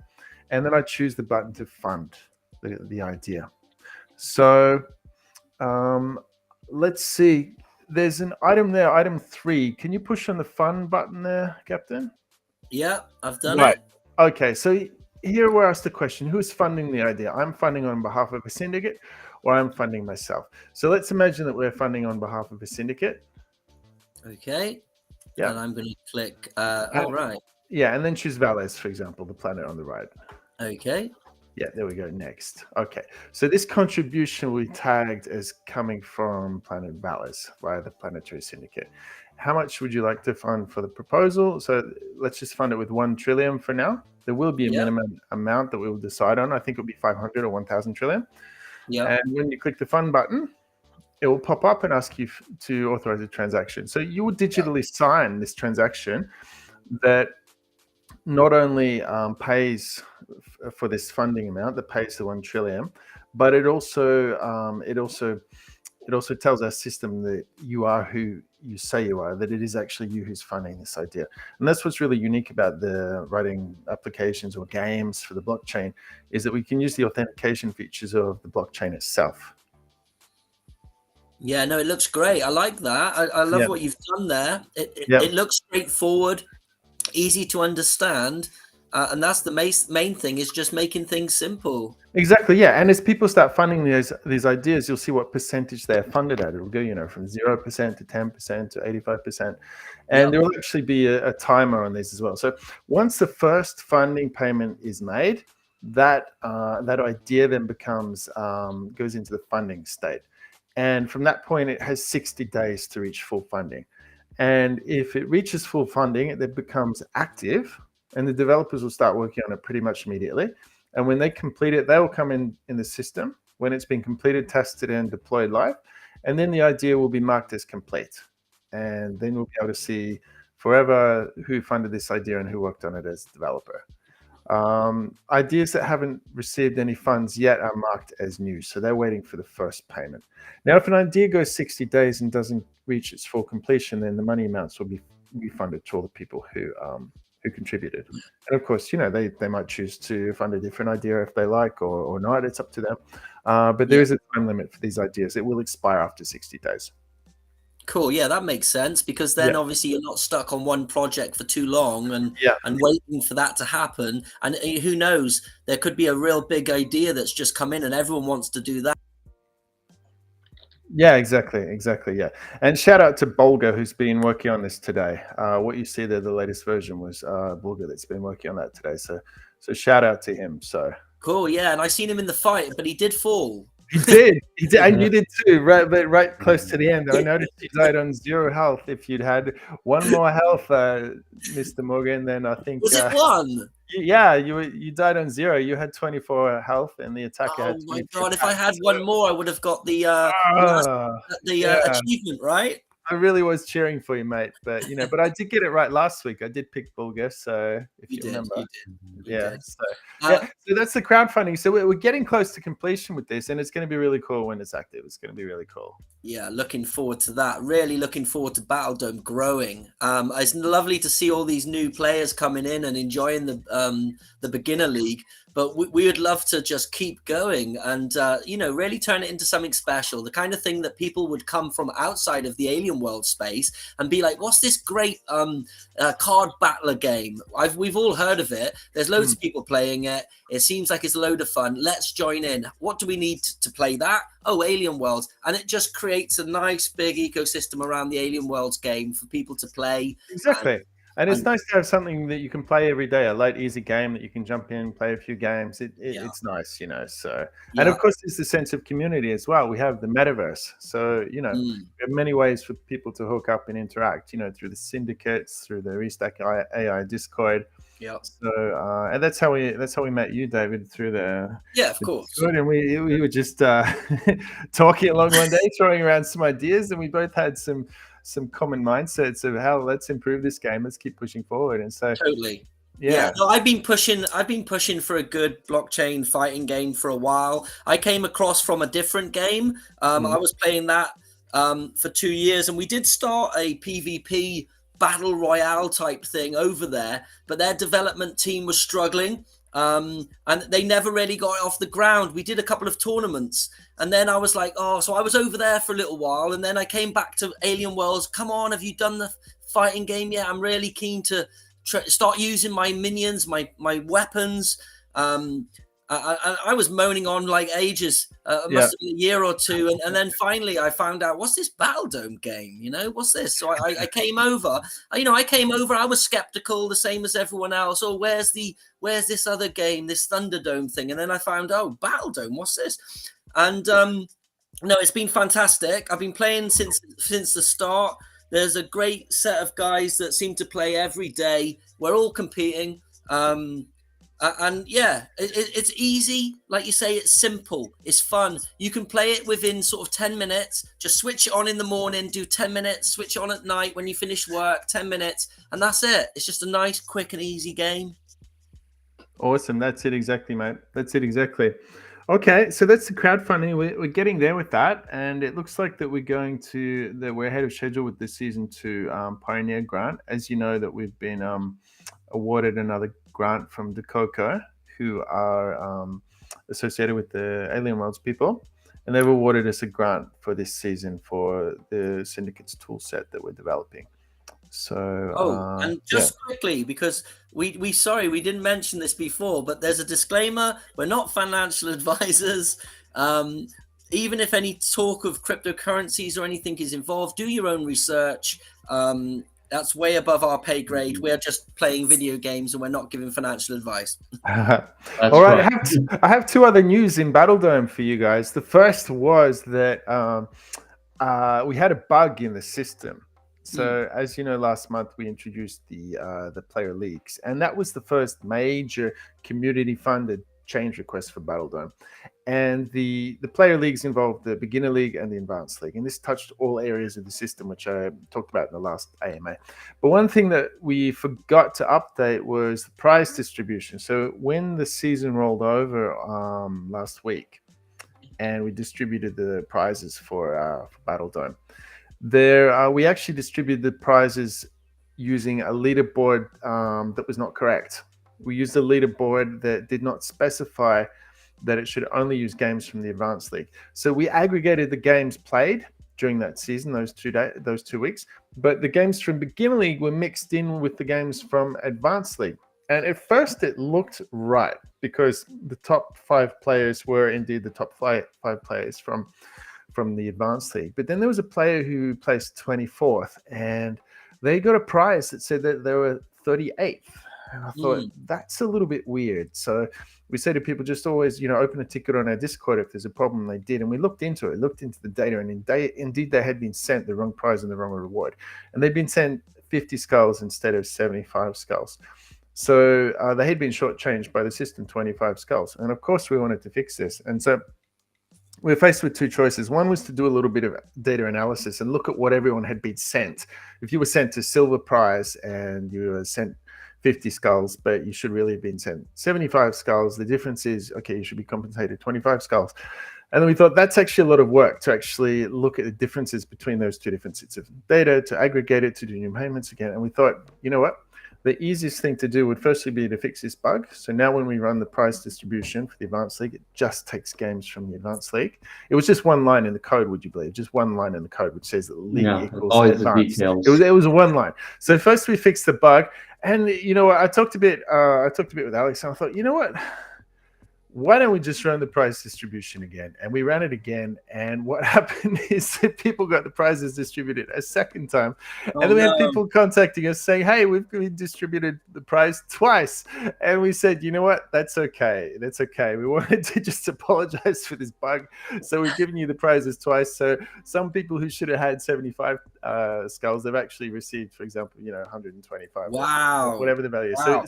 and then I choose the button to fund the idea. So let's see. There's an item there, item 3. Can you push on the fund button there, Captain? Yeah, I've done it. Okay, so here we're asked the question, who's funding the idea? I'm funding on behalf of a syndicate, or I'm funding myself. So let's imagine that we're funding on behalf of a syndicate. Okay. Yeah. And I'm going to click, right. Yeah, and then choose Valles, for example, the planet on the right. Okay. Yeah, there we go. Next. Okay, so this contribution we tagged as coming from Planet Valles via the Planetary Syndicate. How much would you like to fund for the proposal? So let's just fund it with 1 trillion for now. There will be a minimum amount that we will decide on. I think it'll be 500 or 1,000 trillion. Yeah. And when you click the fund button, it will pop up and ask you to authorize a transaction. So you will digitally sign this transaction that not only pays for this funding amount, that pays the 1 trillion, but it also tells our system that you are who you say you are, that it is actually you who's funding this idea. And that's what's really unique about the writing applications or games for the blockchain, is that we can use the authentication features of the blockchain itself. Yeah, no, it looks great. I like that. I love what you've done there. It looks straightforward, easy to understand. And that's the main thing, is just making things simple. Exactly, yeah. And as people start funding these ideas, you'll see what percentage they're funded at. It'll go, from 0% to 10% to 85%. And there will actually be a timer on these as well. So once the first funding payment is made, that idea then becomes goes into the funding state. And from that point, it has 60 days to reach full funding. And if it reaches full funding, it then becomes active, and the developers will start working on it pretty much immediately. And when they complete it, they will come in the system when it's been completed, tested, and deployed live. And then the idea will be marked as complete. And then we'll be able to see forever who funded this idea and who worked on it as a developer. Ideas that haven't received any funds yet are marked as new, so they're waiting for the first payment. Now, if an idea goes 60 days and doesn't reach its full completion, then the money amounts will be refunded to all the people who contributed. And of course, they might choose to fund a different idea if they like, or not. It's up to them. But there is a time limit for these ideas. It will expire after 60 days. Cool. Yeah, that makes sense, because then obviously you're not stuck on one project for too long and waiting for that to happen. And who knows, there could be a real big idea that's just come in and everyone wants to do that. Yeah, exactly. Yeah. And shout out to Bulga, who's been working on this today. What you see there, the latest version, was Bulga that's been working on that today. So shout out to him. So cool. Yeah. And I seen him in the fight, but he did fall. He did, and you did too, right close to the end. I noticed you died on 0 health. If you'd had 1 more health, Mr. Morgan, then I think... Was it 1? Yeah, you died on 0. You had 24 health, and the attacker had 24. Oh my God, if I had 1 more, I would have got the achievement, right? I really was cheering for you, mate. But but I did get it right last week. I did pick Bulgar, so if you remember. You Yeah. did. So that's the crowdfunding. So we're getting close to completion with this, and it's going to be really cool when it's active. It's going to be really cool. Yeah, looking forward to that. Really looking forward to Battledome growing. It's lovely to see all these new players coming in and enjoying the beginner league. But we would love to just keep going and really turn it into something special. The kind of thing that people would come from outside of the alien world space and be like, "What's this great card battler game? We've all heard of it. There's loads of people playing it. It seems like it's a load of fun. Let's join in. What do we need to play that? Oh, Alien Worlds." And it just creates a nice big ecosystem around the Alien Worlds game for people to play. Exactly. And it's nice to have something that you can play every day, a light, easy game that you can jump in, play a few games. It's nice, So, and of course, there's the sense of community as well. We have the metaverse. So, we have many ways for people to hook up and interact, through the syndicates, through the Restack.AI Discord. Yeah. So, and that's how we met you, David, through the of course. Discord, and we were just talking along one day, throwing around some ideas, and we both had some common mindsets of how let's improve this game, let's keep pushing forward. And so totally. Yeah. No, I've been pushing for a good blockchain fighting game for a while. I came across from a different game. I was playing that for 2 years, and we did start a PvP battle royale type thing over there, but their development team was struggling. And they never really got it off the ground. We did a couple of tournaments, and then I was like, so I was over there for a little while, and then I came back to Alien Worlds. Come on, have you done the fighting game yet? I'm really keen to start using my minions, my weapons. I was moaning on like ages. It must have been a year or two, and then finally I found out, what's this Battledome game? What's this? So I came over. I came over. I was skeptical, the same as everyone else. Oh, where's this other game, this Thunderdome thing? And then I found, Battledome. What's this? And no, it's been fantastic. I've been playing since the start. There's a great set of guys that seem to play every day. We're all competing. And it's easy. Like you say, it's simple. It's fun. You can play it within sort of 10 minutes. Just switch it on in the morning, do 10 minutes, switch it on at night when you finish work, 10 minutes. And that's it. It's just a nice, quick and easy game. Awesome. That's it exactly, mate. That's it exactly. Okay, so that's the crowdfunding. We're getting there with that, and it looks like that we're ahead of schedule with this season 2 Pioneer grant. As you know, that we've been awarded another grant from Dakoko, who are associated with the Alien Worlds people, and they've awarded us a grant for this season for the syndicates tool set that we're developing. So and just quickly, because we didn't mention this before, but there's a disclaimer: we're not financial advisors. Even if any talk of cryptocurrencies or anything is involved, do your own research. That's way above our pay grade. We're just playing video games, and we're not giving financial advice. All right, I have 2 other news in Battledome for you guys. The first was that we had a bug in the system. So as you know, last month we introduced the player leagues, and that was the first major community-funded change request for Battledome. And the player leagues involved the beginner league and the advanced league, and this touched all areas of the system, which I talked about in the last AMA. But one thing that we forgot to update was the prize distribution. So when the season rolled over last week, and we distributed the prizes for Battledome, we actually distributed the prizes using a leaderboard that was not correct. We used a leaderboard that did not specify that it should only use games from the advanced league. So we aggregated the games played during that season, those 2 weeks, but the games from beginner league were mixed in with the games from advanced league. And at first it looked right, because the top 5 players were indeed the top 5 players from the advanced league. But then there was a player who placed 24th, and they got a prize that said that they were 38th. And I thought, that's a little bit weird. So we say to people, just always, open a ticket on our Discord if there's a problem. They did. And we looked into the data, and indeed they had been sent the wrong prize and the wrong reward. And they'd been sent 50 skulls instead of 75 skulls. So they had been shortchanged by the system 25 skulls. And of course we wanted to fix this. And so we were faced with two choices. One was to do a little bit of data analysis and look at what everyone had been sent. If you were sent to silver prize and you were sent 50 skulls, but you should really have been sent 75 skulls, the difference is, okay, you should be compensated 25 skulls. And then we thought that's actually a lot of work to actually look at the differences between those two different sets of data, to aggregate it, to do new payments again. And we thought, you know what? The easiest thing to do would firstly be to fix this bug. So now when we run the prize distribution for the Advanced League, it just takes games from the Advanced League. It was just one line in the code, would you believe? Just one line in the code which says that league equals always advanced. the details. It was a one line. So first we fixed the bug. And you know what? I talked a bit with Alex, and I thought, you know what? Why don't we just run the prize distribution again? And we ran it again. And what happened is that people got the prizes distributed a second time. And then we had people contacting us saying, hey, we distributed the prize twice. And we said, you know what? That's okay. That's okay. We wanted to just apologize for this bug. So we've given you the prizes twice. So some people who should have had 75 skulls, they've actually received, for example, 125. Wow. Whatever the value is. Wow.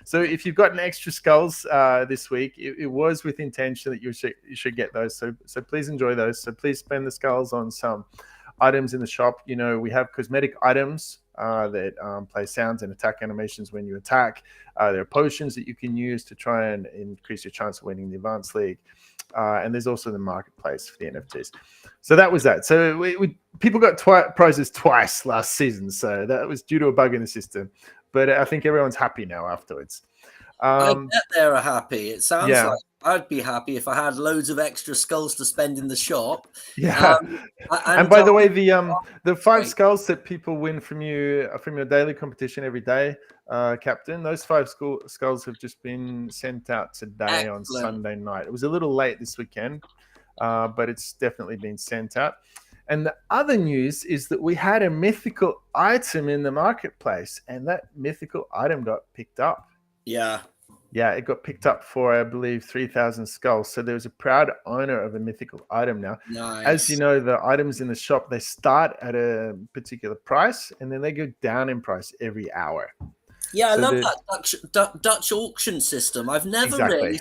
So if you've gotten extra skulls this week, it was with intention that you should get those. So please enjoy those. So please spend the skulls on some items in the shop. We have cosmetic items that play sounds and attack animations when you attack. There are potions that you can use to try and increase your chance of winning the Advanced League. And there's also the marketplace for the NFTs. So that was that. So people got prizes twice last season. So that was due to a bug in the system. But I think everyone's happy now afterwards. I bet they're happy. It sounds like I'd be happy if I had loads of extra skulls to spend in the shop. Yeah. And by the way, the 5 skulls that people win from your daily competition every day, Captain, those 5 skulls have just been sent out today on Sunday night. It was a little late this weekend, but it's definitely been sent out. And the other news is that we had a mythical item in the marketplace, and that mythical item got picked up. Yeah, it got picked up for, I believe, 3,000 skulls. So there's a proud owner of a mythical item now. Nice. As you know, the items in the shop, they start at a particular price, and then they go down in price every hour. Yeah, I love that Dutch auction system. I've never really.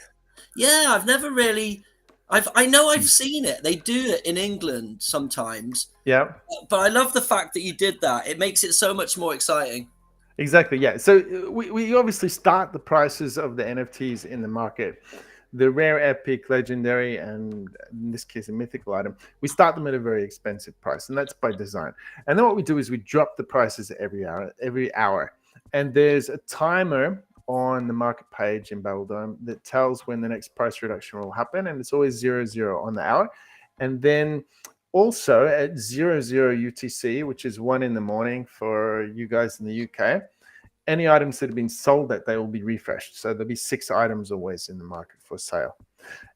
I know I've seen it. They do it in England sometimes. Yeah. But I love the fact that you did that. It makes it so much more exciting. Exactly, yeah. So we obviously start the prices of the NFTs in the market. The rare, epic, legendary, and in this case, a mythical item, we start them at a very expensive price, and that's by design. And then what we do is we drop the prices every hour. And there's a timer on the market page in Battledome that tells when the next price reduction will happen, and it's always 00 on the hour. And then also at 00 UTC, which is 1 in the morning for you guys in the UK, any items that have been sold that day will be refreshed. So there'll be 6 items always in the market for sale.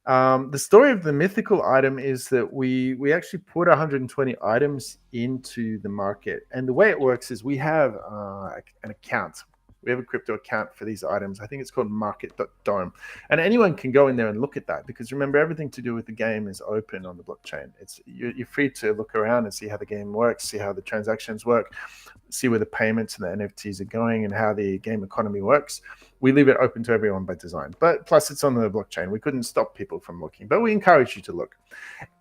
The story of the mythical item is that we actually put 120 items into the market. And the way it works is we have an account. We have a crypto account for these items. I think it's called market.dome. And anyone can go in there and look at that, because remember, everything to do with the game is open on the blockchain. You're free to look around and see how the game works, see how the transactions work, see where the payments and the NFTs are going, and how the game economy works. We leave it open to everyone by design. But plus, it's on the blockchain. We couldn't stop people from looking, but we encourage you to look.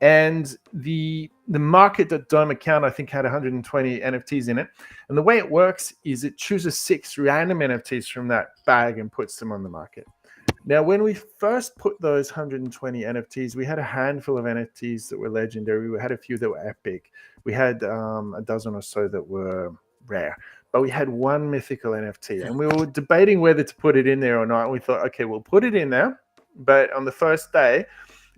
And the market.dome account, I think, had 120 NFTs in it. And the way it works is it chooses 6 random NFTs from that bag and puts them on the market. Now, when we first put those 120 NFTs, we had a handful of NFTs that were legendary. We had a few that were epic. We had a dozen or so that were rare. But we had 1 mythical NFT, and we were debating whether to put it in there or not. And we thought, okay, we'll put it in there. But on the first day,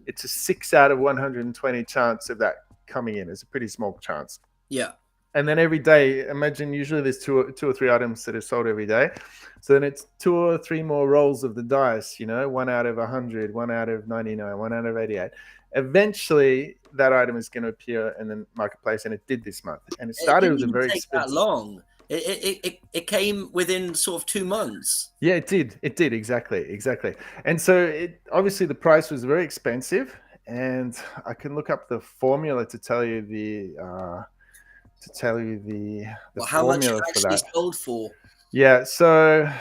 it's a 6 out of 120 chance of that coming in. It's a pretty small chance. Yeah. And then every day, imagine usually there's two or three items that are sold every day. So then it's 2 or 3 more rolls of the dice, 1 out of 100, 1 out of 99, 1 out of 88. Eventually, that item is going to appear in the marketplace, and it did this month. And it started with a very expensive. That long. It came within sort of 2 months. Yeah, it did. It did, exactly. And so obviously the price was very expensive, and I can look up the formula to tell you the how much formula it for actually that. sold for. Yeah, so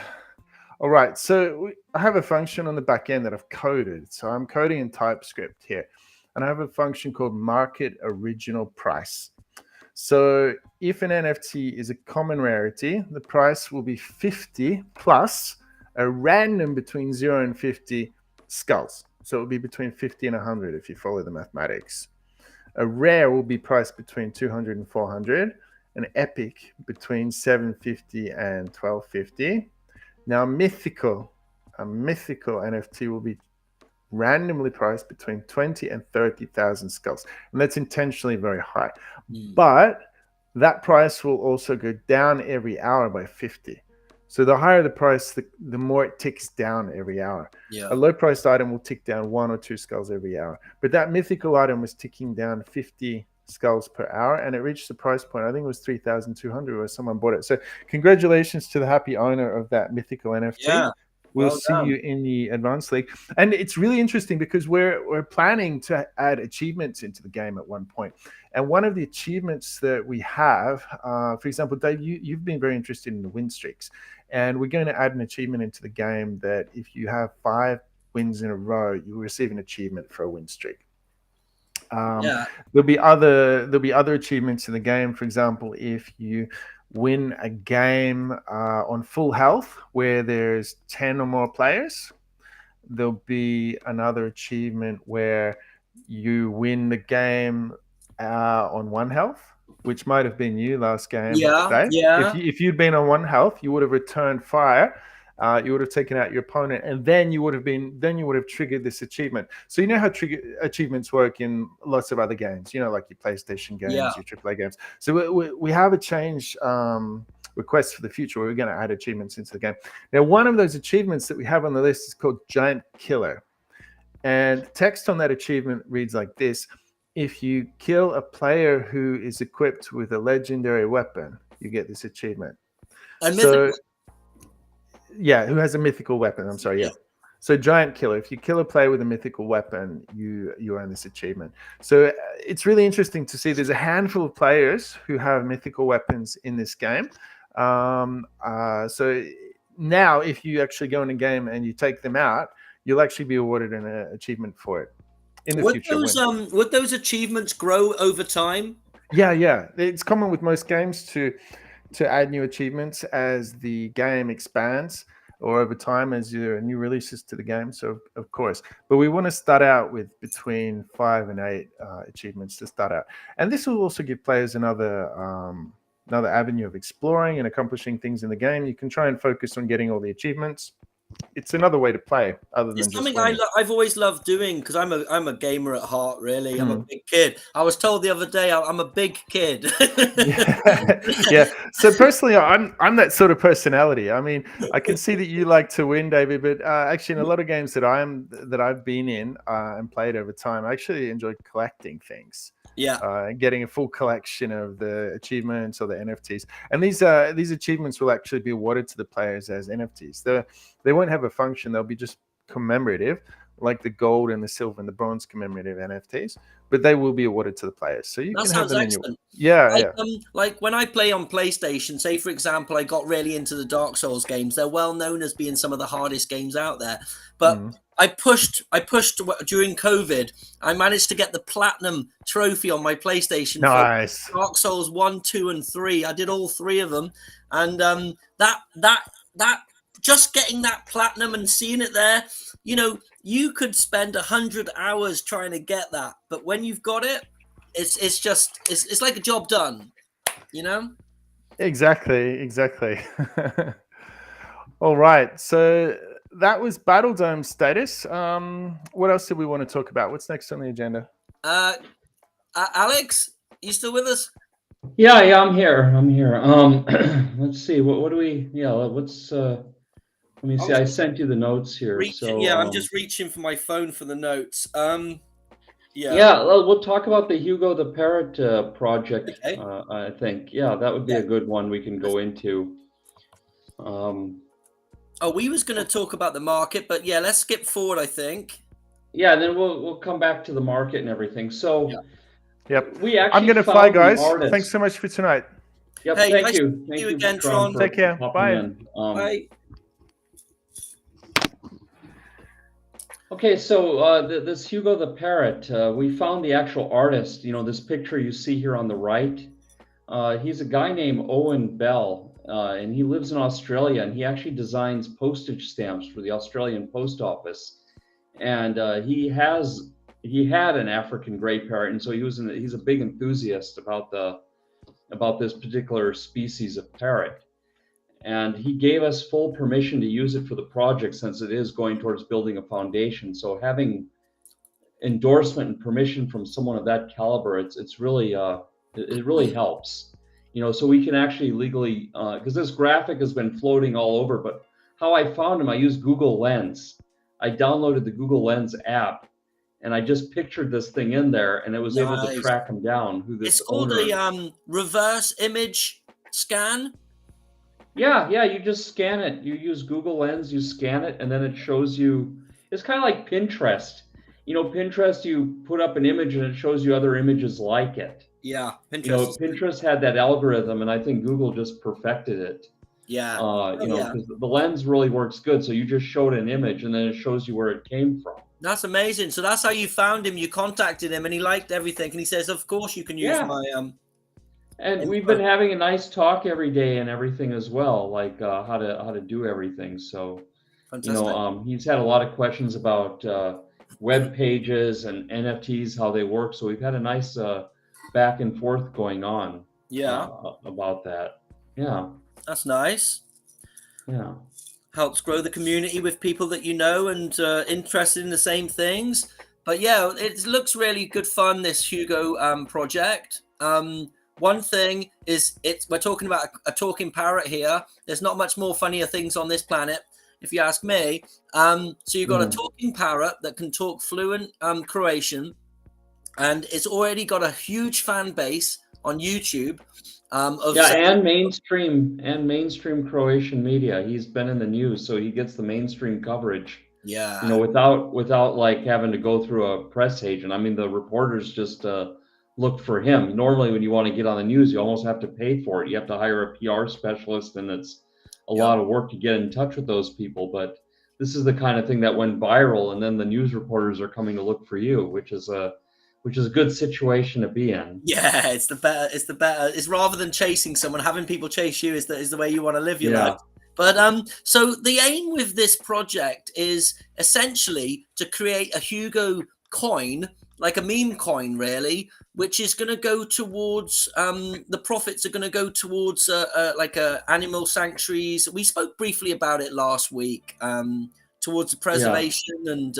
all right, so I have a function on the back end that I've coded. So I'm coding in TypeScript here. and I have a function called market original price. So if an NFT is a common rarity, the price will be 50 plus a random between 0 and 50 skulls. So it will be between 50 and 100 if you follow the mathematics. A rare will be priced between 200 and 400. An epic between 750 and 1250. Now a mythical NFT will be randomly priced between 20 and 30,000 skulls. And that's intentionally very high. But that price will also go down every hour by 50. So the higher the price, the more it ticks down every hour. Yeah. A low priced item will tick down 1 or 2 skulls every hour. But that mythical item was ticking down 50 skulls per hour, and it reached the price point, I think it was 3,200 where someone bought it. So congratulations to the happy owner of that mythical NFT. Yeah. We'll see you in the advanced league. And it's really interesting because we're planning to add achievements into the game at one point. And one of the achievements that we have, for example, Dave, you've been very interested in the win streaks. And we're going to add an achievement into the game that if you have 5 wins in a row, you receive an achievement for a win streak. There'll be other achievements in the game. For example, if you win a game on full health where there's 10 or more players, there'll be another achievement where you win the game on 1 health, which might have been you last game. Dave. If you'd been on 1 health, you would have returned fire. You would have taken out your opponent, and then you would have triggered this achievement. So you know how achievements work in lots of other games, like your PlayStation games, your AAA games. So we have a change request for the future where we're going to add achievements into the game. Now, one of those achievements that we have on the list is called Giant Killer, and text on that achievement reads like this: if you kill a player who is equipped with a legendary weapon, you get this achievement. Who has a mythical weapon. I'm sorry, So Giant Killer, if you kill a player with a mythical weapon, you earn this achievement. So it's really interesting to see there's a handful of players who have mythical weapons in this game. So now if you actually go in a game and you take them out, you'll actually be awarded an achievement for it in the future. Would those achievements grow over time? Yeah. It's common with most games to add new achievements as the game expands or over time as there are new releases to the game. So of course, but we want to start out with between 5 and 8 achievements to start out. And this will also give players another avenue of exploring and accomplishing things in the game. You can try and focus on getting all the achievements. It's another way to play other than it's just something winning. I've always loved doing because I'm a gamer at heart. Really, I'm a big kid. I was told the other day I'm a big kid. Yeah. So personally, I'm that sort of personality. I mean, I can see that you like to win, David, but actually, in a lot of games that I've been in and played over time, I actually enjoy collecting things. Getting a full collection of the achievements or the NFTs, and these achievements will actually be awarded to the players as NFTs. They won't have a function; they'll be just commemorative, like the gold and the silver and the bronze commemorative NFTs. But they will be awarded to the players, so you can have them excellent. in your like when I play on PlayStation, say for example, I got really into the Dark Souls games. They're well known as being some of the hardest games out there, but I pushed during COVID. I managed to get the platinum trophy on my PlayStation. Nice. For Dark Souls 1, 2, and 3. I did all 3 of them, and that just getting that platinum and seeing it there, you could spend 100 hours trying to get that, but when you've got it, it's like a job done, Exactly. All right, so that was Battledome status. What else did we want to talk about? What's next on the agenda? Alex, you still with us? Yeah, I'm here. Let's see. What do we? Yeah, let's. Let me see. I sent you the notes here. I'm just reaching for my phone for the notes. We'll talk about the Hugo the Parrot project. Okay. I think that would be a good one we can go into. We was going to talk about the market, but let's skip forward, I think. Yeah, then we'll come back to the market and everything. So, yep. We actually I'm going to fly, guys. Thanks so much for tonight. Yep. Hey, thank you. Thank you again, Tron. Take care. Bye. Bye. Okay, so this Hugo the Parrot, we found the actual artist. This picture you see here on the right. He's a guy named Owen Bell, and he lives in Australia, and he actually designs postage stamps for the Australian Post Office. And he had an African gray parrot, and so he's a big enthusiast about this particular species of parrot. And he gave us full permission to use it for the project, since it is going towards building a foundation. So having endorsement and permission from someone of that caliber, it's really it really helps. So we can actually legally, because this graphic has been floating all over. But how I found him, I used Google Lens. I downloaded the Google Lens app, and I just pictured this thing in there, and it was able to track him down. Who this It's called owner. a reverse image scan. Yeah, you just scan it. You use Google Lens, you scan it, and then it shows you. It's kind of like Pinterest. Pinterest, you put up an image and it shows you other images like it. Yeah, Pinterest. Pinterest had that algorithm, and I think Google just perfected it. Yeah. Because the lens really works good. So you just showed an image, and then it shows you where it came from. That's amazing. So that's how you found him. You contacted him, and he liked everything, and he says, "Of course, you can use my." And we've been having a nice talk every day and everything as well, like how to do everything. So, Fantastic. He's had a lot of questions about web pages and NFTs, how they work. So we've had a nice back and forth going on. Yeah. About that. Yeah. That's nice. Yeah. Helps grow the community with people that you know and interested in the same things. But yeah, it looks really good fun, this Hugo project. One thing is, we're talking about a talking parrot here. There's not much more funnier things on this planet, if you ask me. So you've got a talking parrot that can talk fluent Croatian, and it's already got a huge fan base on YouTube. And mainstream Croatian media. He's been in the news, so he gets the mainstream coverage. Yeah. Without like having to go through a press agent. I mean, the reporters just look for him. Normally, when you want to get on the news, you almost have to pay for it. You have to hire a PR specialist, and it's a lot of work to get in touch with those people. But this is the kind of thing that went viral, and then the news reporters are coming to look for you, which is a good situation to be in. Yeah, it's the better. It's rather than chasing someone, having people chase you is the way you want to live your life. But so the aim with this project is essentially to create a Hugo coin, like a meme coin, really, which is going to go towards the profits are going to go towards like animal sanctuaries. We spoke briefly about it last week, towards the preservation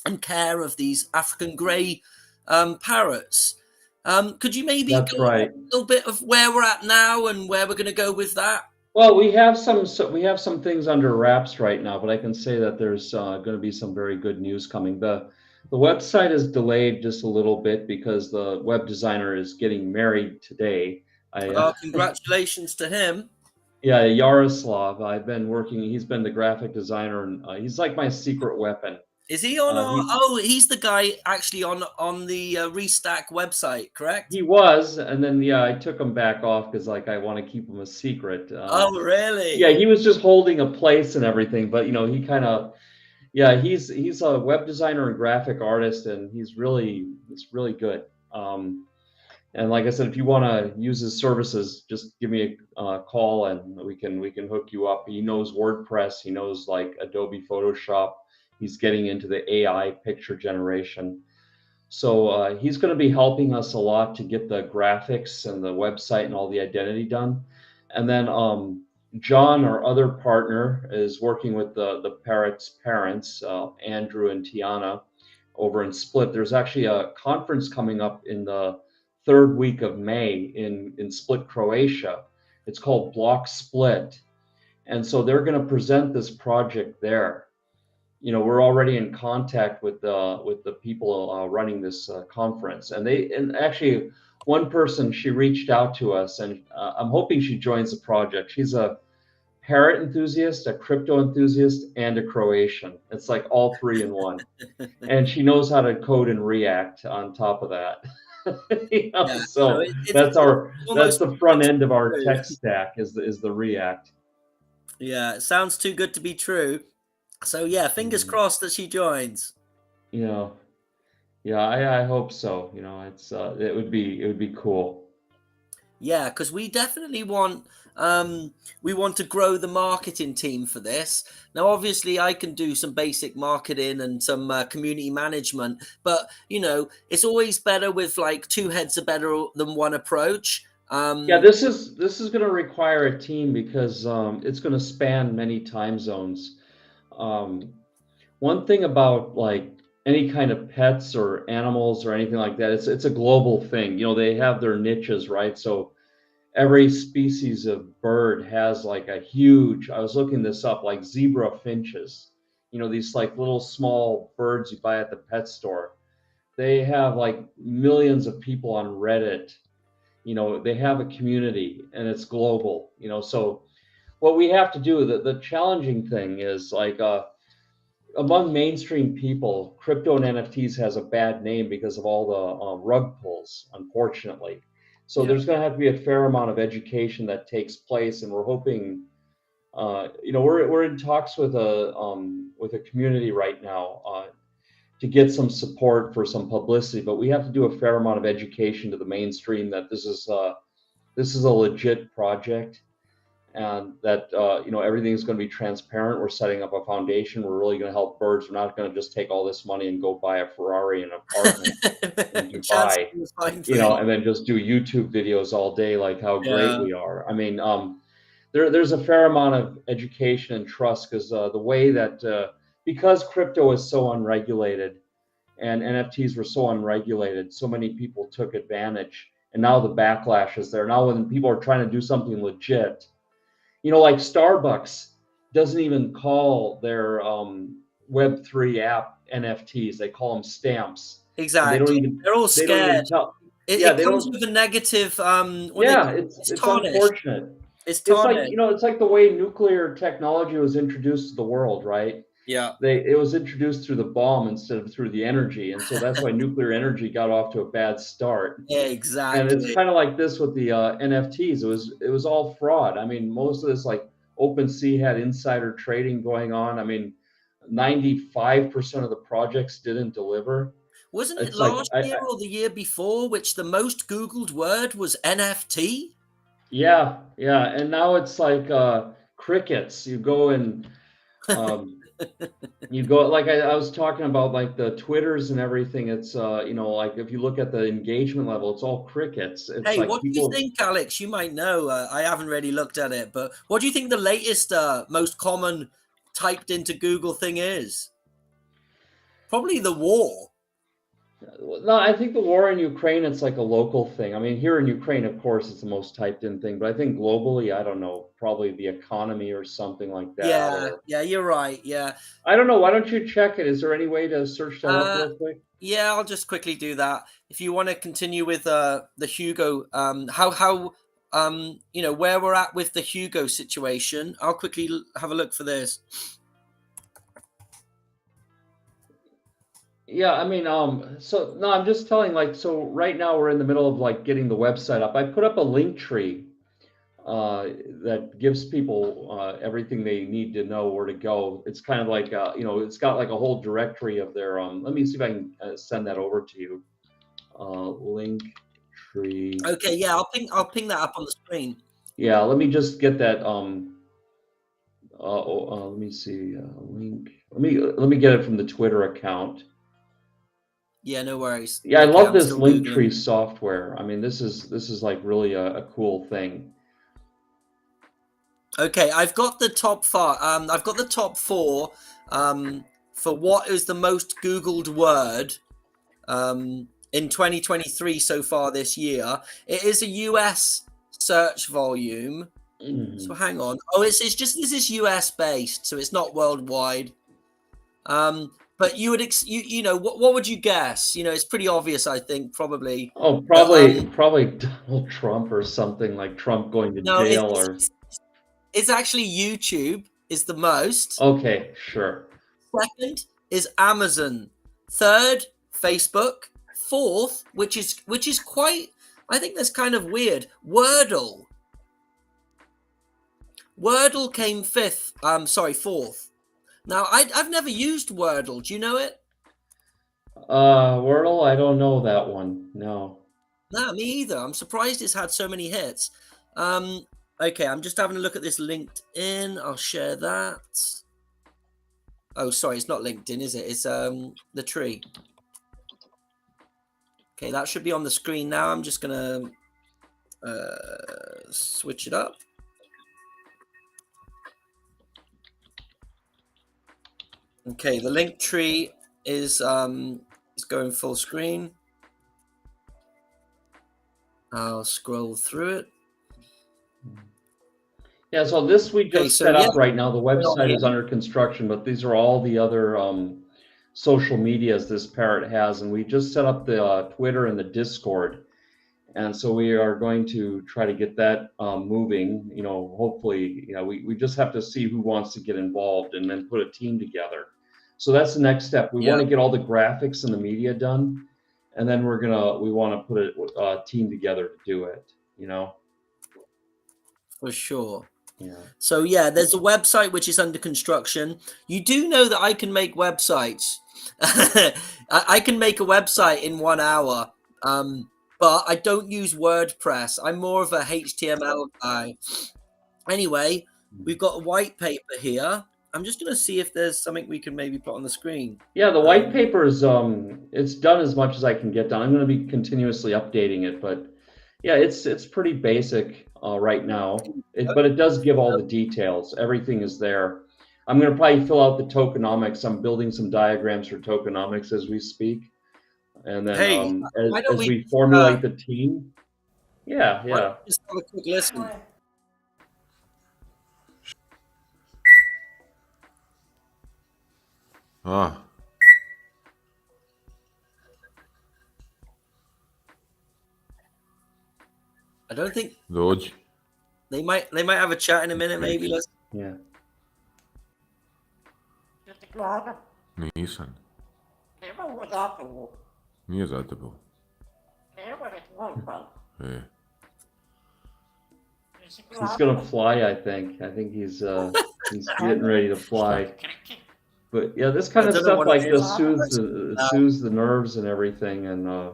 and care of these African grey parrots. Could you maybe go a little bit of where we're at now and where we're going to go with that? Well, we have some things under wraps right now, but I can say that there's going to be some very good news coming. The website is delayed just a little bit because the web designer is getting married today. Congratulations to him. Yeah, Yaroslav. He's been the graphic designer, and he's like my secret weapon. Is he on he's the guy actually on the Restack website, correct? He was, and then I took him back off because I want to keep him a secret. Oh, really? Yeah, he was just holding a place and everything, but he kind of he's a web designer and graphic artist, and it's really good. And like I said, if you want to use his services, just give me a call and we can hook you up. He knows WordPress, he knows like Adobe Photoshop. He's getting into the AI picture generation. So he's going to be helping us a lot to get the graphics and the website and all the identity done. And then John, our other partner, is working with the Parrot's parents, Andrew and Tiana, over in Split. There's actually a conference coming up in the third week of May in Split, Croatia. It's called Block Split. And so they're going to present this project there. We're already in contact with the people running this conference, and actually one person, she reached out to us, and I'm hoping she joins the project. She's a parrot enthusiast, a crypto enthusiast, and a Croatian. It's like all three in one, and she knows how to code and React on top of that. So that's the front end of our tech stack is the React. Yeah, it sounds too good to be true. So yeah, fingers crossed that she joins. You know, yeah, I hope so. You know, it would be cool. Yeah, because we definitely want to grow the marketing team for this. Now, obviously, I can do some basic marketing and some community management, but it's always better with like two heads are better than one approach. Yeah, this is going to require a team because it's going to span many time zones. One thing about like any kind of pets or animals or anything like that, it's a global thing. You know, they have their niches, right? So every species of bird has like a huge, I was looking this up, like zebra finches, these like little small birds you buy at the pet store. They have like millions of people on Reddit. They have a community and it's global. So what we have to do, the challenging thing is like among mainstream people, crypto and NFTs has a bad name because of all the rug pulls, unfortunately. So there's going to have to be a fair amount of education that takes place, and we're hoping, we're in talks with a community right now to get some support for some publicity, but we have to do a fair amount of education to the mainstream that this is a legit project, and that everything's going to be transparent. We're setting up a foundation. We're really going to help birds. We're not going to just take all this money and go buy a Ferrari and an apartment in Chance Dubai, to find things. and then just do YouTube videos all day like how great Yeah. we are. I mean, there's a fair amount of education and trust because the way that because crypto is so unregulated and NFTs were so unregulated, so many people took advantage, and now the backlash is there. Now when people are trying to do something legit, like Starbucks doesn't even call their Web3 app NFTs. They call them stamps. Exactly. And They're all they don't scared. even tell. It comes with a negative. It's tarnished. unfortunate. It's It's like, tarnished. it's like the way nuclear technology was introduced to the world, right? Yeah. It was introduced through the bomb instead of through the energy. And so that's why nuclear energy got off to a bad start. Yeah, And exactly. it's kind of like this with the NFTs. It was all fraud. I mean, most of this, like OpenSea had insider trading going on. I mean, 95% of the projects didn't deliver. Wasn't it It's like last year or the year before, which the most Googled word was NFT? yeah, and now it's like crickets. You go and you go like I was talking about like the Twitters and everything. It's like if you look at the engagement level, it's all crickets. It's Hey, like what do you think, Alex? You might know. I haven't really looked at it, but what do you think the latest, most common typed into Google thing is? Probably the war. No, I think the war in Ukraine, it's like a local thing. I mean, here in Ukraine, of course, it's the most typed in thing, but I think globally, I don't know, probably the economy or something like that. Yeah, Or yeah, you're right. Yeah. I don't know. Why don't you check it? Is there any way to search that up real quick? Yeah, I'll just quickly do that. If you want to continue with the Hugo, how where we're at with the Hugo situation, I'll quickly have a look for this. Yeah, I mean, so no, I'm just telling, like, so right now we're in the middle of like getting the website up. I put up a link tree that gives people everything they need to know where to go. It's kind of like, it's got like a whole directory of their, let me see if I can send that over to you. Link tree. Okay, yeah, I'll ping that up on the screen. Yeah, let me just get that, let me see, link. Let me get it from the Twitter account. Yeah, no worries. Yeah, Okay, I love I'm this still link Googling. tree software. I mean, this is like really a cool thing. Okay, I've got the top four. I've got the top four for what is the most Googled word in 2023 so far this year. It is a US search volume. So hang on. Oh, it's just this is US based, so it's not worldwide. But you would what would you guess? It's pretty obvious, I think, probably. Oh, But, probably Donald Trump or something, like Trump going to no, jail or. it's actually YouTube is the most. Okay, sure. Second is Amazon. Third, Facebook. Fourth, which is quite, I think that's kind of weird, Wordle. Wordle came fourth. Now, I've never used Wordle. Do you know it? Wordle, I don't know that one. No. No, me either. I'm surprised it's had so many hits. Okay, I'm just having a look at this LinkedIn. I'll share that. Oh, sorry, it's not LinkedIn, is it? It's the tree. Okay, that should be on the screen now. I'm just gonna switch it up. Okay, the link tree is going full screen. I'll scroll through it. Yeah, so this we just so set up yeah. right now. The website is under construction, but these are all the other social medias this Parrot has, and we just set up the Twitter and the Discord, and so we are going to try to get that moving. You know, hopefully, you know, we just have to see who wants to get involved and then put a team together. So that's the next step. We want to get all the graphics and the media done, and then we want to put a team together to do it. You know, for sure. Yeah. So yeah, there's a website which is under construction. You do know that I can make websites. I can make a website in 1 hour, but I don't use WordPress. I'm more of a HTML guy. Anyway, we've got a white paper here. I'm just going to see if there's something we can maybe put on the screen. Yeah, the white paper is it's done as much as I can get done. I'm going to be continuously updating it, but yeah, it's pretty basic right now. But it does give all the details. Everything is there. I'm going to probably fill out the tokenomics. I'm building some diagrams for tokenomics as we speak, and then as we formulate the team. Yeah. Just have a quick listen. Ah. I don't think Dođi. They might have a chat in a minute, maybe. Let's. Yeah. Nisam. Nije za tebe. He's gonna fly, I think. I think he's getting ready to fly. But yeah, this kind of stuff like this soothes the nerves and everything, and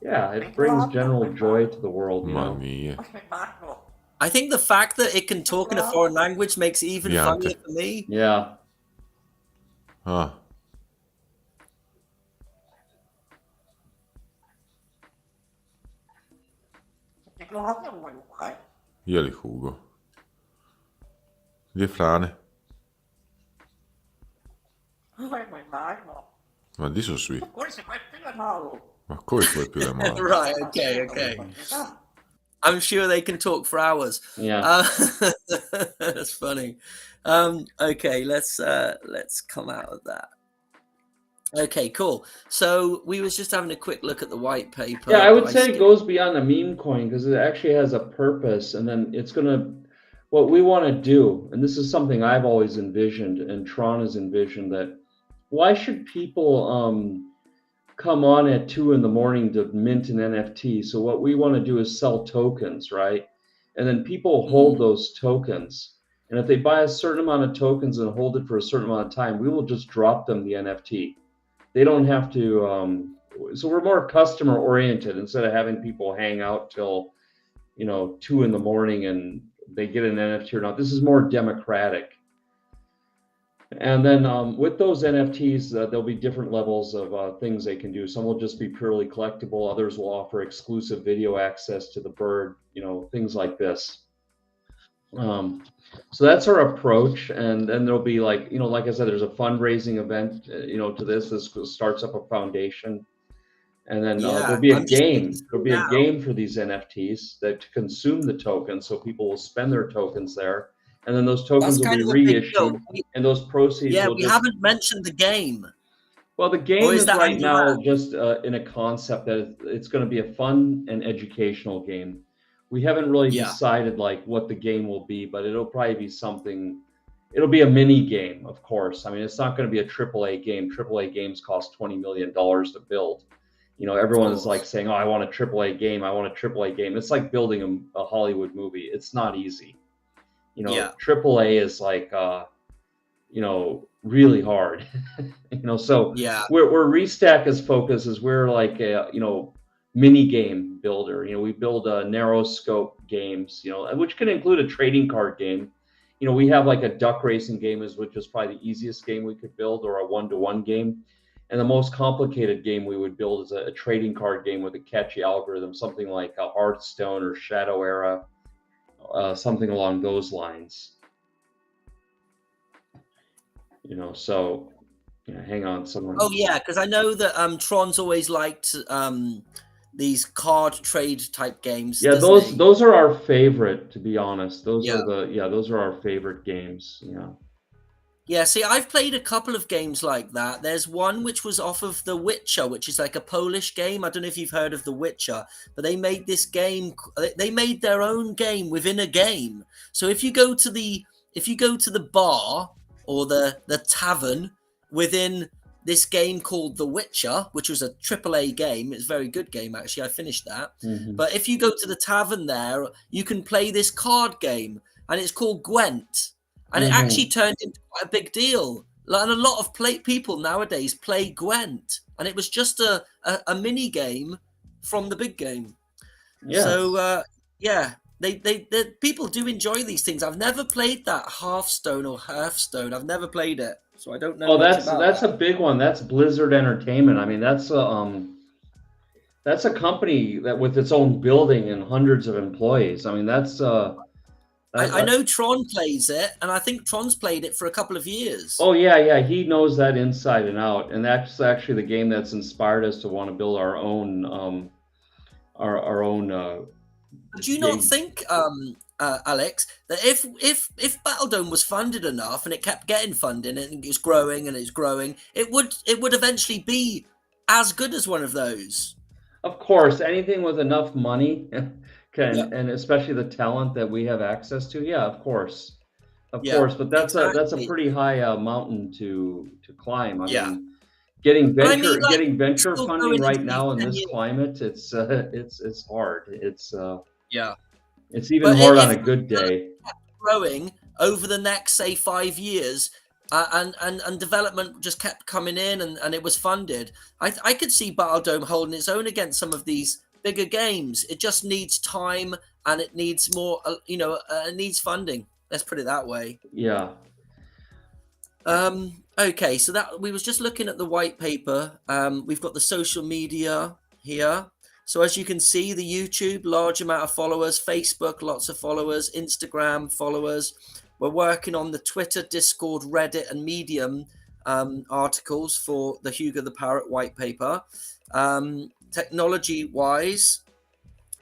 yeah, it brings general joy to the world. You know? I think the fact that it can talk in a foreign language makes it even funnier for me. Yeah. Ah. Je li Hugo? Gdje je Frane? Ma di su svi? Ma koji tvoj pile malo? Right, okay. I'm sure they can talk for hours. Yeah. That's funny. Okay, let's come out of that. Okay, cool. So we was just having a quick look at the white paper. Yeah, I would say it goes beyond the meme coin because it actually has a purpose, and then it's gonna. What we want to do, and this is something I've always envisioned, and Tron has envisioned, that why should people come on at 2 a.m. to mint an NFT? So what we want to do is sell tokens, right? And then people hold those tokens, and if they buy a certain amount of tokens and hold it for a certain amount of time, we will just drop them the NFT. They don't have to. So we're more customer oriented instead of having people hang out till 2 a.m. and they get an NFT or not. This is more democratic. And then with those NFTs, there'll be different levels of things they can do. Some will just be purely collectible. Others will offer exclusive video access to the bird, things like this. So that's our approach. And then there'll be like I said, there's a fundraising event, to this. This starts up a foundation. And then there'll be a game. There'll be a game for these NFTs that to consume the tokens, so people will spend their tokens there, and then those tokens will be reissued, and those proceeds. Yeah, we haven't mentioned the game. Well, the game is right now just in a concept that it's going to be a fun and educational game. We haven't really decided like what the game will be, but it'll probably be something. It'll be a mini game, of course. I mean, it's not going to be a AAA game. AAA games cost $20 million to build. Everyone is like saying, "Oh, I want a AAA game. I want a AAA game." It's like building a Hollywood movie. It's not easy. AAA is like, really hard. So Yeah. where Restack is focused is we're like a, mini game builder. We build narrow scope games, which can include a trading card game. We have like a duck racing game, which is probably the easiest game we could build, or a 1-to-1 game. And the most complicated game we would build is a trading card game with a catchy algorithm, something like a Hearthstone or Shadow Era, something along those lines. So hang on, someone. Oh yeah, because I know that Tron's always liked these card trade type games. Yeah, those are our favorite, to be honest. Those are our favorite games. Yeah. Yeah, see, I've played a couple of games like that. There's one which was off of The Witcher, which is like a Polish game. I don't know if you've heard of The Witcher, but they made this game. They made their own game within a game. So if you go to the bar or the tavern within this game called The Witcher, which was a AAA game, it's a very good game actually. I finished that. Mm-hmm. But if you go to the tavern there, you can play this card game, and it's called Gwent. And it actually turned into quite a big deal. And a lot of people nowadays play Gwent. And it was just a mini game from the big game. Yeah. So, they people do enjoy these things. I've never played that Hearthstone or Hearthstone. I've never played it. So I don't know. Oh, that's a big one. That's Blizzard Entertainment. I mean, that's a company that with its own building and hundreds of employees. I mean, that's I know Tron plays it, and I think Tron's played it for a couple of years. Oh yeah, he knows that inside and out, and that's actually the game that's inspired us to want to build our own Do you not think, Alex, that if Battledome was funded enough and it kept getting funding and it was growing, it would eventually be as good as one of those? Of course, anything with enough money and especially the talent that we have access to. Yeah, of course, but that's a pretty high mountain to climb. I mean, getting venture funding right now in this climate, it's hard. It's even hard on a good day. Growing over the next, say, 5 years, and development just kept coming in, and it was funded. I could see Battledome holding its own against some of these bigger games. It just needs time, and it needs more. It needs funding. Let's put it that way. Yeah. Okay, so that we was just looking at the white paper. We've got the social media here. So as you can see, the YouTube, large amount of followers, Facebook, lots of followers, Instagram followers. We're working on the Twitter, Discord, Reddit, and Medium articles for the Hugo the Parrot white paper. Technology-wise,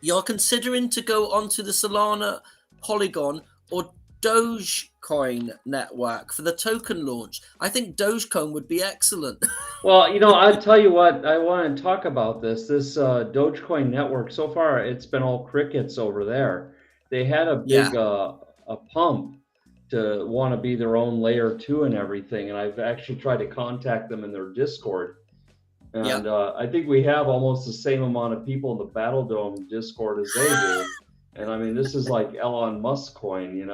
you're considering to go onto the Solana, Polygon, or Dogecoin network for the token launch. I think Dogecoin would be excellent. Well, I'll tell you what, I want to talk about this Dogecoin network. So far, it's been all crickets over there. They had a big a pump to want to be their own layer 2 and everything. And I've actually tried to contact them in their Discord. And I think we have almost the same amount of people in the Battledome Discord as they do. And I mean, this is like Elon Musk coin, and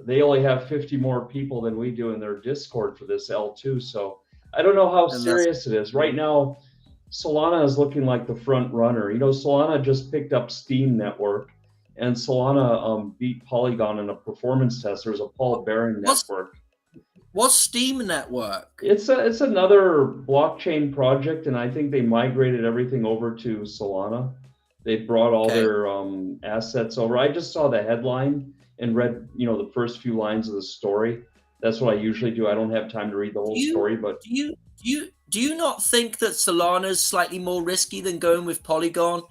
they only have 50 more people than we do in their Discord for this L2. So I don't know how serious it is. Right now, Solana is looking like the front runner. Solana just picked up Steam Network, and Solana beat Polygon in a performance test. There's a Paul Barron network. What's Steam Network? It's another blockchain project, and I think they migrated everything over to Solana. They brought all their assets over. I just saw the headline and read, the first few lines of the story. That's what I usually do. I don't have time to read the whole story, but do you not think that Solana is slightly more risky than going with Polygon?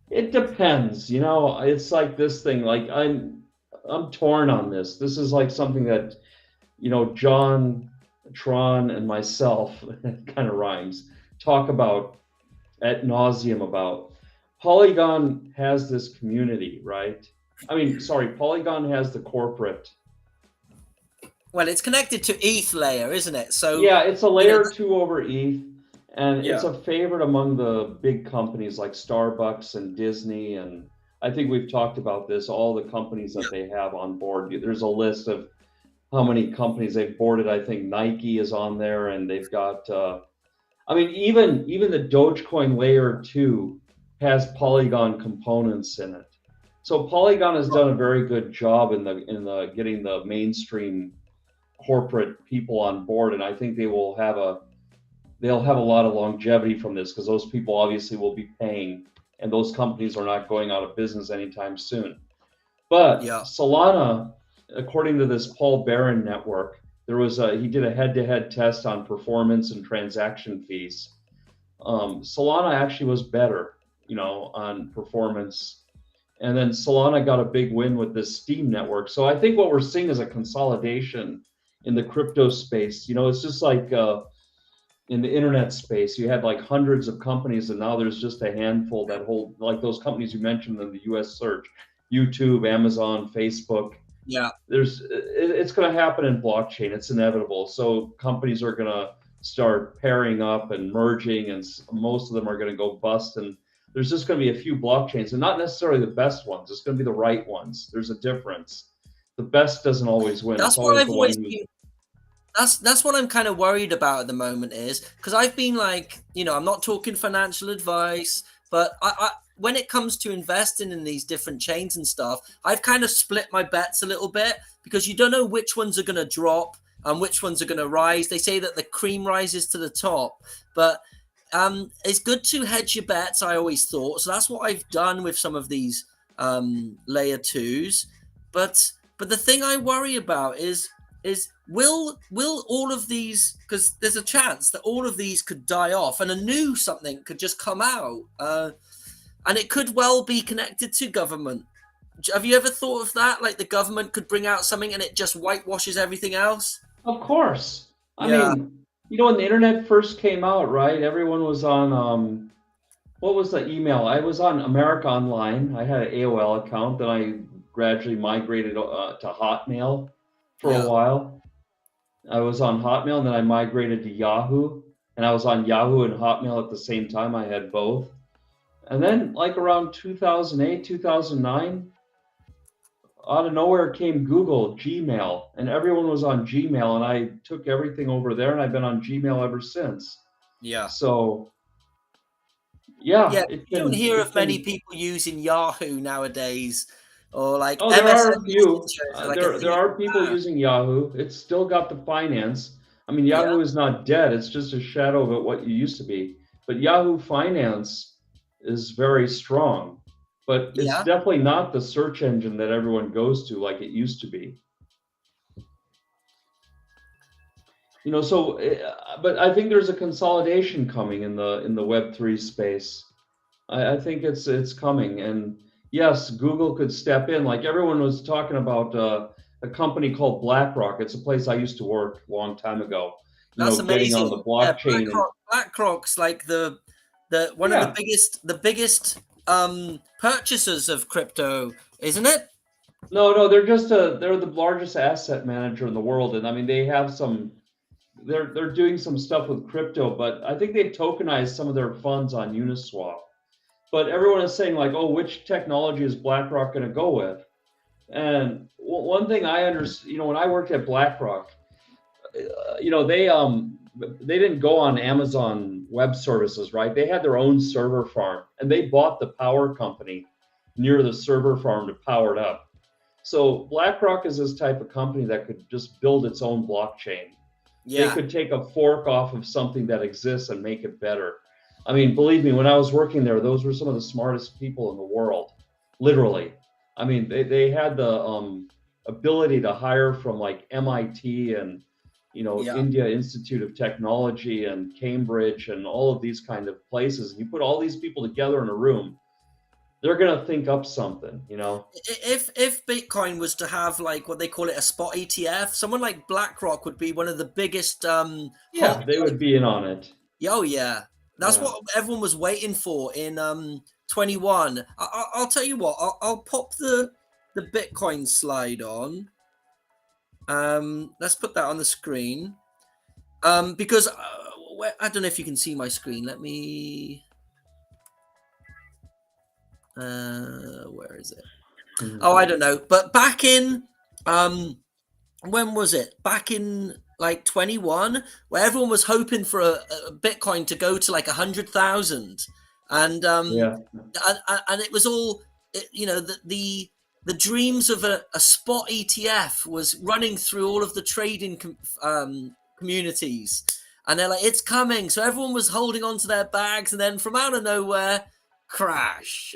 It depends. It's like this thing. Like I'm torn on this. This is like something that, John, Tron, and myself, kind of rhymes, talk about ad nauseum about. Polygon has this community, right? Polygon has the corporate. Well, it's connected to ETH layer, isn't it? So yeah, it's a layer 2 over ETH, and it's a favorite among the big companies like Starbucks and Disney, and I think we've talked about this, all the companies that they have on board. There's a list of how many companies they've boarded. I think Nike is on there, and they've got. I mean, even the Dogecoin layer 2 has Polygon components in it. So Polygon has done a very good job in the getting the mainstream corporate people on board, and I think they'll have a lot of longevity from this, because those people obviously will be paying, and those companies are not going out of business anytime soon. But Yeah. Solana, according to this Paul Barron network, he did a head-to-head test on performance and transaction fees. Solana actually was better, on performance. And then Solana got a big win with this Steam network. So I think what we're seeing is a consolidation in the crypto space. It's just like in the internet space, you had like hundreds of companies, and now there's just a handful that hold, like those companies you mentioned in the US search, YouTube, Amazon, Facebook. Yeah. It's going to happen in blockchain. It's inevitable. So companies are going to start pairing up and merging, and most of them are going to go bust. And there's just going to be a few blockchains, and not necessarily the best ones. It's going to be the right ones. There's a difference. The best doesn't always win. That's it's what always I've the always one who. been. That's what I'm kind of worried about at the moment, is because I've been like, I'm not talking financial advice, but I when it comes to investing in these different chains and stuff, I've kind of split my bets a little bit, because you don't know which ones are going to drop and which ones are going to rise. They say that the cream rises to the top, but it's good to hedge your bets, I always thought. So that's what I've done with some of these layer 2s. But the thing I worry about is will all of these, because there's a chance that all of these could die off and a new something could just come out, and it could well be connected to government. Have you ever thought of that? Like the government could bring out something and it just whitewashes everything else? Of course. I Yeah. mean, when the internet first came out, right? Everyone was on what was the email? I was on America Online. I had an AOL account, then I gradually migrated to Hotmail for Yeah. a while. I was on Hotmail, and then I migrated to Yahoo, and I was on Yahoo and Hotmail at the same time. I had both. And then like around 2008, 2009, out of nowhere came Google, Gmail, and everyone was on Gmail, and I took everything over there, and I've been on Gmail ever since. Yeah. So yeah, Yeah. it You don't can. hear of many people using Yahoo nowadays, or like Oh, there are a MSN few. Messenger, like a thing There of are people that. using Yahoo. It's still got the finance. I mean, Yeah. Yahoo is not dead. It's just a shadow of what you used to be. But Yahoo Finance is very strong. But it's Yeah. definitely not the search engine that everyone goes to like it used to be. So, but I think there's a consolidation coming in the Web3 space. I think it's coming, and yes, Google could step in. Like everyone was talking about a company called BlackRock. It's a place I used to work a long time ago. That's Getting on the amazing. Yeah, blockchain and BlackRock's like the one of yeah. the biggest purchasers of crypto, isn't it? No, they're they're the largest asset manager in the world, and I mean they have some. They're doing some stuff with crypto, but I think they've tokenized some of their funds on Uniswap. But everyone is saying like, oh, which technology is BlackRock going to go with? And one thing I understand, when I worked at BlackRock, they didn't go on Amazon Web Services, right? They had their own server farm, and they bought the power company near the server farm to power it up. So BlackRock is this type of company that could just build its own blockchain. They Yeah. could take a fork off of something that exists and make it better. I mean, believe me, when I was working there, those were some of the smartest people in the world, literally. I mean, they had the ability to hire from like MIT and Yeah. India Institute of Technology and Cambridge and all of these kind of places. And you put all these people together in a room, they're gonna think up something, If Bitcoin was to have like what they call it a spot ETF, someone like BlackRock would be one of the biggest Yeah, they would be in on it. Oh yeah. That's Yeah. what everyone was waiting for in 21. I'll tell you what, I'll pop the Bitcoin slide on. Let's put that on the screen. Because I don't know if you can see my screen. Let me where is it? Mhm. Oh, I don't know. But back in when was it? Back in like 21, where everyone was hoping for a Bitcoin to go to like 100,000, and and it was all, the dreams of a spot ETF was running through all of the trading communities, and they're like, it's coming. So everyone was holding on to their bags, and then from out of nowhere, crash.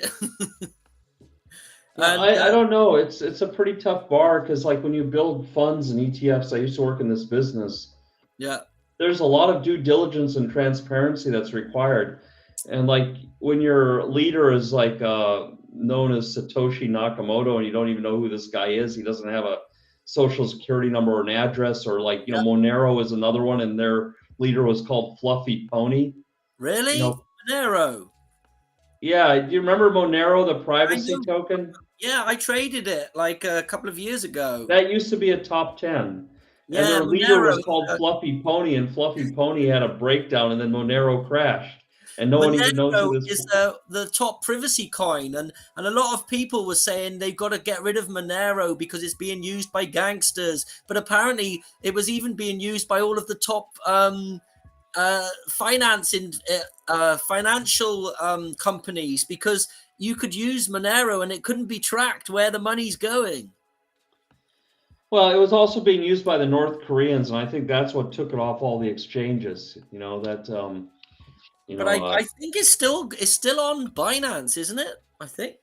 Yeah, I don't know. It's a pretty tough bar because like when you build funds and ETFs, I used to work in this business. Yeah. There's a lot of due diligence and transparency that's required. And like when your leader is like known as Satoshi Nakamoto and you don't even know who this guy is, he doesn't have a social security number or an address, or like, Monero is another one and their leader was called Fluffy Pony. Really? Monero? Yeah, do you remember Monero, the privacy token? Yeah, I traded it like a couple of years ago. That used to be a top 10. Yeah, and their Monero leader was called Fluffy Pony, and Fluffy Pony had a breakdown, and then Monero crashed. And no one even knows who this is. The top privacy coin, and a lot of people were saying they've got to get rid of Monero because it's being used by gangsters. But apparently, it was even being used by all of the top financial companies, because you could use Monero and it couldn't be tracked where the money's going. Well, it was also being used by the North Koreans, and I think that's what took it off all the exchanges. But I think it's still on Binance, isn't it? I think.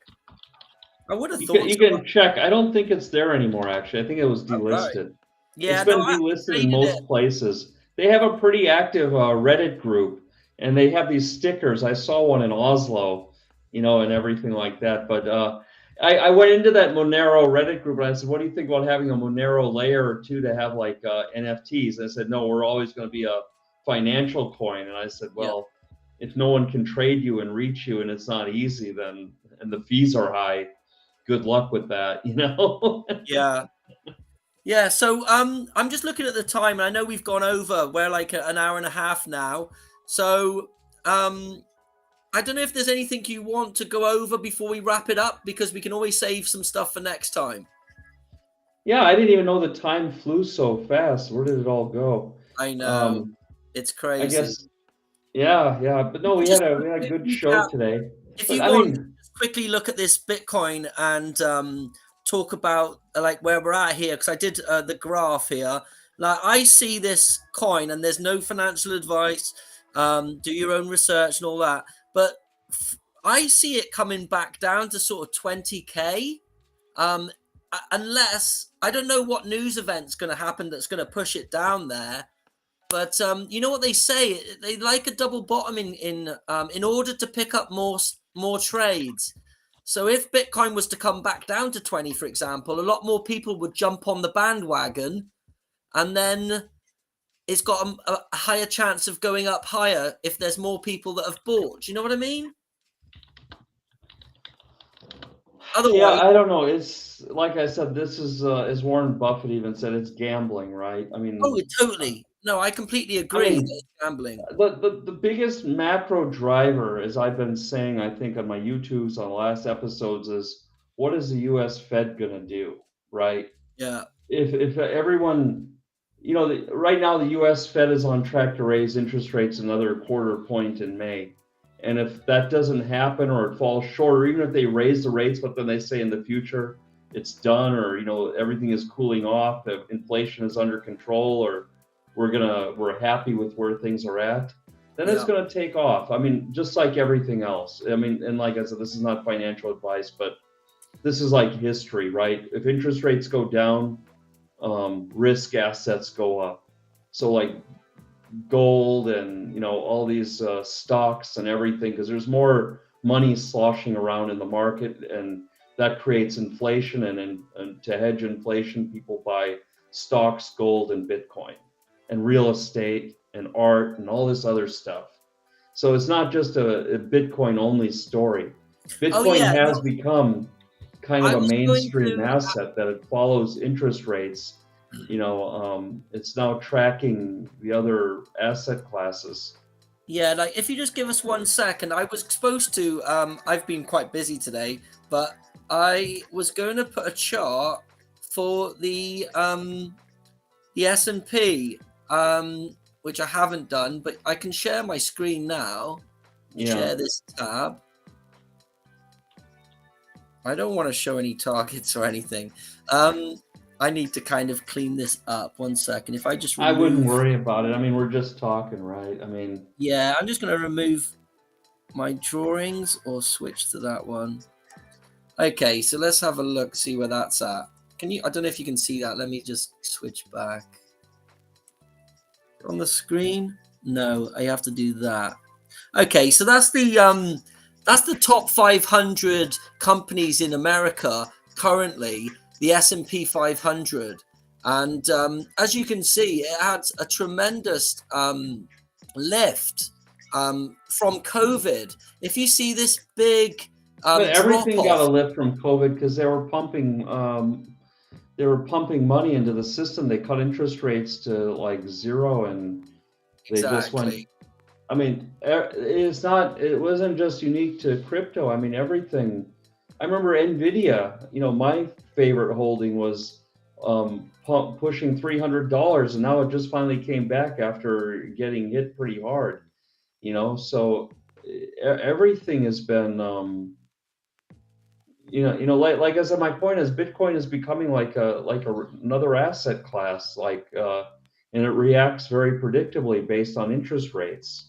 I would have thought you can check. I don't think it's there anymore. Actually, I think it was delisted. Right. Yeah, it's been delisted in most places. They have a pretty active Reddit group, and they have these stickers. I saw one in Oslo, and everything like that. But I went into that Monero Reddit group and I said, what do you think about having a Monero layer or two to have like NFTs? And I said, no, we're always going to be a financial coin. And I said, well, if no one can trade you and reach you and it's not easy, then, and the fees are high, good luck with that, Yeah. Yeah. So I'm just looking at the time, and I know we've gone over. We're like an hour and a half now. So I don't know if there's anything you want to go over before we wrap it up, because we can always save some stuff for next time. Yeah, I didn't even know the time flew so fast. Where did it all go? I know. It's crazy. I guess, yeah. But no, we had a good show today. If you want to just quickly look at this Bitcoin and talk about like where we're at here, because I did the graph here. Like, I see this coin, and there's no financial advice. Do your own research and all that. But I see it coming back down to sort of 20K, unless, I don't know what news event's going to happen that's going to push it down there. But you know what they say? They like a double bottom in order to pick up more trades. So if Bitcoin was to come back down to 20, for example, a lot more people would jump on the bandwagon, and then it's got a higher chance of going up higher if there's more people that have bought. Do you know what I mean? Otherwise, yeah, I don't know. It's like I said, this is, as Warren Buffett even said, it's gambling, right? I mean, totally. No, I completely agree. I mean, it's gambling. The biggest macro driver, as I've been saying, I think on my YouTubes on the last episodes, is what is the U.S. Fed going to do, right? Yeah. If everyone, right now the U.S. Fed is on track to raise interest rates another quarter point in May. And if that doesn't happen, or it falls short, or even if they raise the rates, but then they say in the future it's done, or everything is cooling off, if inflation is under control, or we're happy with where things are at, then it's gonna take off. I mean, just like everything else. I mean, and like I said, this is not financial advice, but this is like history, right? If interest rates go down, risk assets go up. So like gold and all these stocks and everything, because there's more money sloshing around in the market, and that creates inflation, and to hedge inflation, people buy stocks, gold, and Bitcoin, and real estate, and art, and all this other stuff. So it's not just a Bitcoin only story. Bitcoin has become kind of a mainstream asset that it follows interest rates. It's now tracking the other asset classes. Yeah, like if you just give us 1 second, I was supposed to, I've been quite busy today, but I was going to put a chart for the the S&P, which I haven't done, but I can share my screen now. Share this tab. I don't want to show any targets or anything. I need to kind of clean this up. 1 second. If I just remove... I wouldn't worry about it. I mean, we're just talking, right? I mean... Yeah, I'm just going to remove my drawings or switch to that one. Okay, so let's have a look, see where that's at. Can you... I don't know if you can see that. Let me just switch back. On the screen? No, I have to do that. Okay, so that's the top 500 companies in America currently, the S&P 500. And as you can see, it had a tremendous lift from COVID. If you see this big but everything drop-off, got a lift from COVID because they were pumping money into the system. They cut interest rates to like 0, and they just went. I mean, it wasn't just unique to crypto. I mean, everything. I remember NVIDIA, my favorite holding was pushing $300, and now it just finally came back after getting hit pretty hard, so everything has been, like I said, my point is Bitcoin is becoming like another asset class, and it reacts very predictably based on interest rates.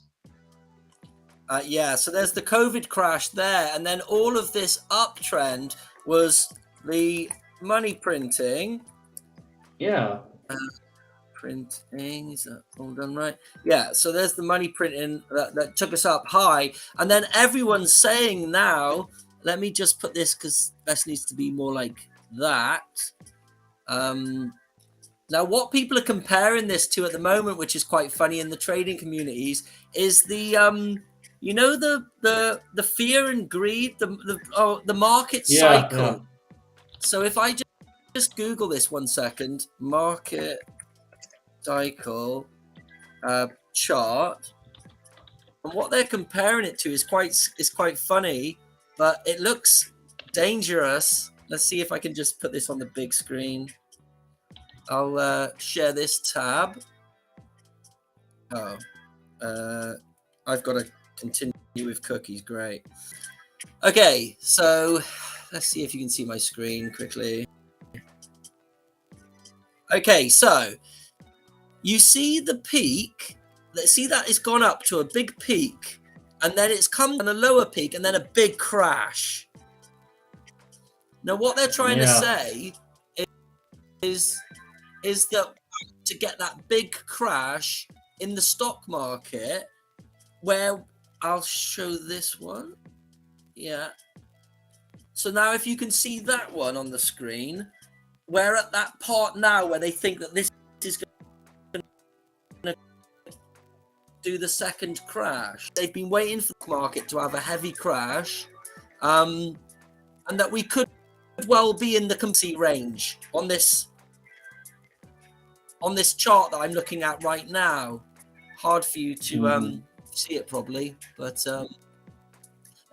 Yeah, so there's the COVID crash there, and then all of this uptrend was the money printing. Yeah. Printing, is that all done right? Yeah, so there's the money printing that took us up high, and then everyone's saying now, let me just put this because this needs to be more like that. Now, what people are comparing this to at the moment, which is quite funny in the trading communities, is the the fear and greed, the market cycle. Yeah. So if I just Google this 1 second, market cycle chart, and what they're comparing it to is quite funny, but it looks dangerous. Let's see if I can just put this on the big screen. I'll share this tab. I've got to continue with cookies. Great. Okay, so let's see if you can see my screen quickly. Okay, so you see the peak. Let's see that it's gone up to a big peak, and then it's come on a lower peak, and then a big crash. Now, what they're trying to say is that to get that big crash in the stock market, where I'll show this one. Yeah. So now if you can see that one on the screen, we're at that part now where they think that this is going to do the second crash. They've been waiting for the market to have a heavy crash, and that we could well be in the complete range on this chart that I'm looking at right now. Hard for you to see it probably, but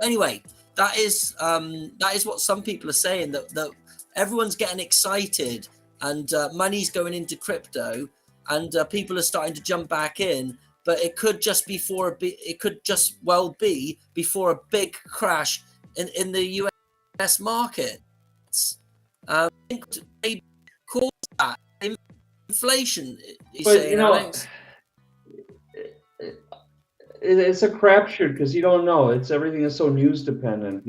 anyway, that is what some people are saying, that everyone's getting excited, and money's going into crypto, and people are starting to jump back in, but it could just be before a big crash in the US markets. I think they call that inflation. But Alex? It's a crapshoot because you don't know. Everything is so news dependent.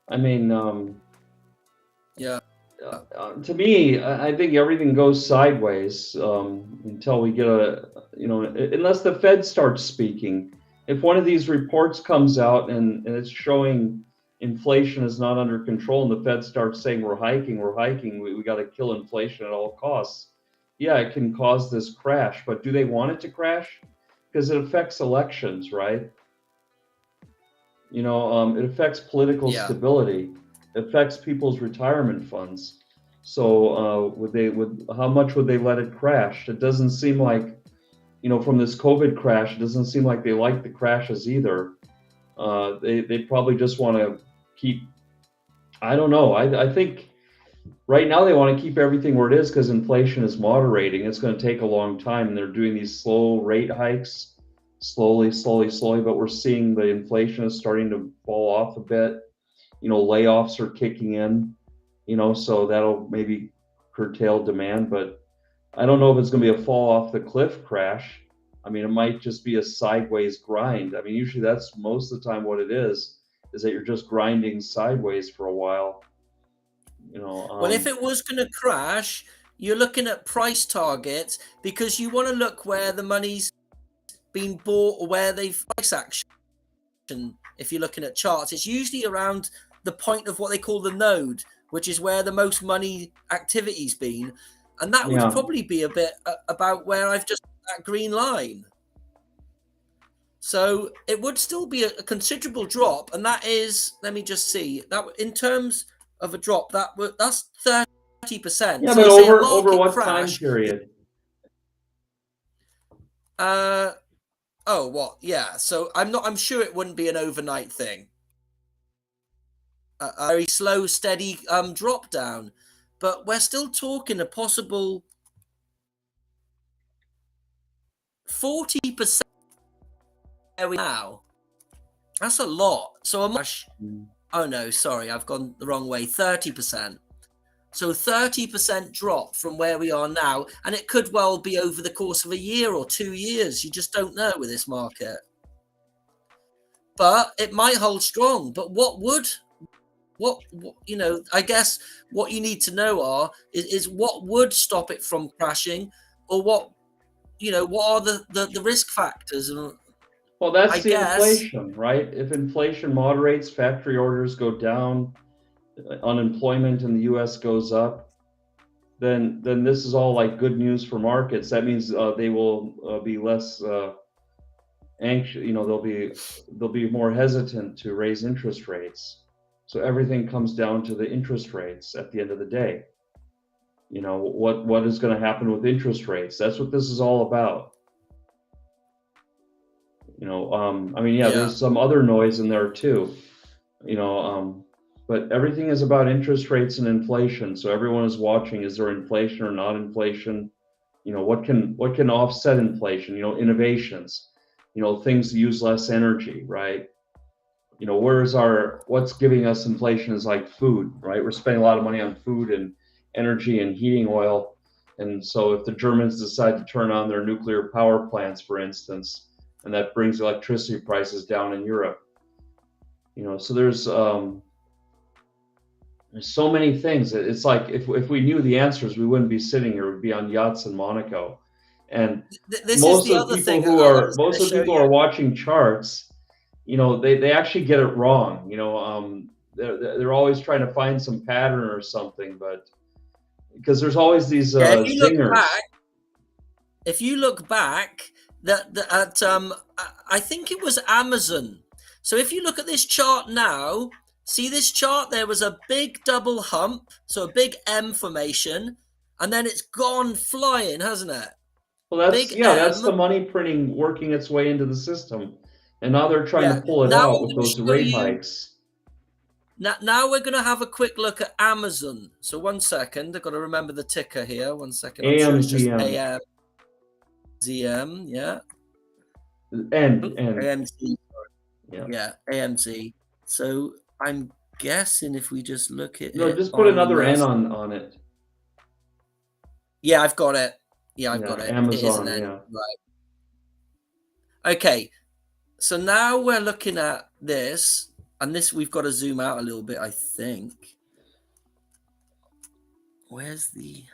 I mean, yeah. To me, I think everything goes sideways until we get unless the Fed starts speaking. If one of these reports comes out and it's showing inflation is not under control, and the Fed starts saying we're hiking, we got to kill inflation at all costs. Yeah, it can cause this crash, but do they want it to crash? Because it affects elections, right? It affects political stability. It affects people's retirement funds. So how much would they let it crash? It doesn't seem like, from this COVID crash, it doesn't seem like they like the crashes either. They probably just want to keep, I don't know. I think right now they want to keep everything where it is because inflation is moderating. It's going to take a long time, and they're doing these slow rate hikes, slowly, but we're seeing the inflation is starting to fall off a bit. Layoffs are kicking in, so that'll maybe curtail demand, but I don't know if it's going to be a fall off the cliff crash. I mean, it might just be a sideways grind. I mean, usually that's most of the time what it is that you're just grinding sideways for a while. Well, if it was going to crash, you're looking at price targets because you want to look where the money's been bought or where they've price action. If you're looking at charts, it's usually around the point of what they call the node, which is where the most money activity's been. And that would probably be a bit about where I've just that green line. So it would still be a considerable drop. And that is, let me just see, that in terms of a drop, that's 30%. Yeah, so but over what time period? Oh, what? Yeah. So I'm sure it wouldn't be an overnight thing. A very slow, steady drop down. But we're still talking a possible 40% now. That's a lot. So oh no, sorry, I've gone the wrong way. 30%. So 30% drop from where we are now, and it could well be over the course of a year or 2 years. You just don't know with this market. But it might hold strong. But what I guess what you need to know is what would stop it from crashing, or what are the risk factors? Well, that's inflation, right? If inflation moderates, factory orders go down, unemployment in the U.S. goes up, then this is all like good news for markets. That means they will be less anxious. They'll be more hesitant to raise interest rates. So everything comes down to the interest rates at the end of the day. What is going to happen with interest rates? That's what this is all about. There's some other noise in there too. But everything is about interest rates and inflation. So everyone is watching, is there inflation or not inflation? What can offset inflation? Innovations, things that use less energy, right? What's giving us inflation is like food, right? We're spending a lot of money on food and energy and heating oil. And so if the Germans decide to turn on their nuclear power plants, for instance, and that brings electricity prices down in Europe, so there's so many things. It's like if we knew the answers, we wouldn't be sitting here. We'd be on yachts in Monaco. And most of the people who are watching charts, they actually get it wrong. They're always trying to find some pattern or something, but because there's always these zingers. If you look back, I think it was Amazon. So if you look at this chart now, see this chart? There was a big double hump, so a big M formation, and then it's gone flying, hasn't it? Well, that's the money printing working its way into the system, and now they're trying to pull it out with those rate hikes. Now we're going to have a quick look at Amazon. So 1 second, I've got to remember the ticker here. 1 second. AMZM. AMZM, yeah. AMZ. Yeah, AMZ. So I'm guessing if we just look at just put another N on it. Yeah, I've got it. Yeah, I've got it. Amazon, it right. Okay, so now we're looking at this, and this we've got to zoom out a little bit, I think. Where's the...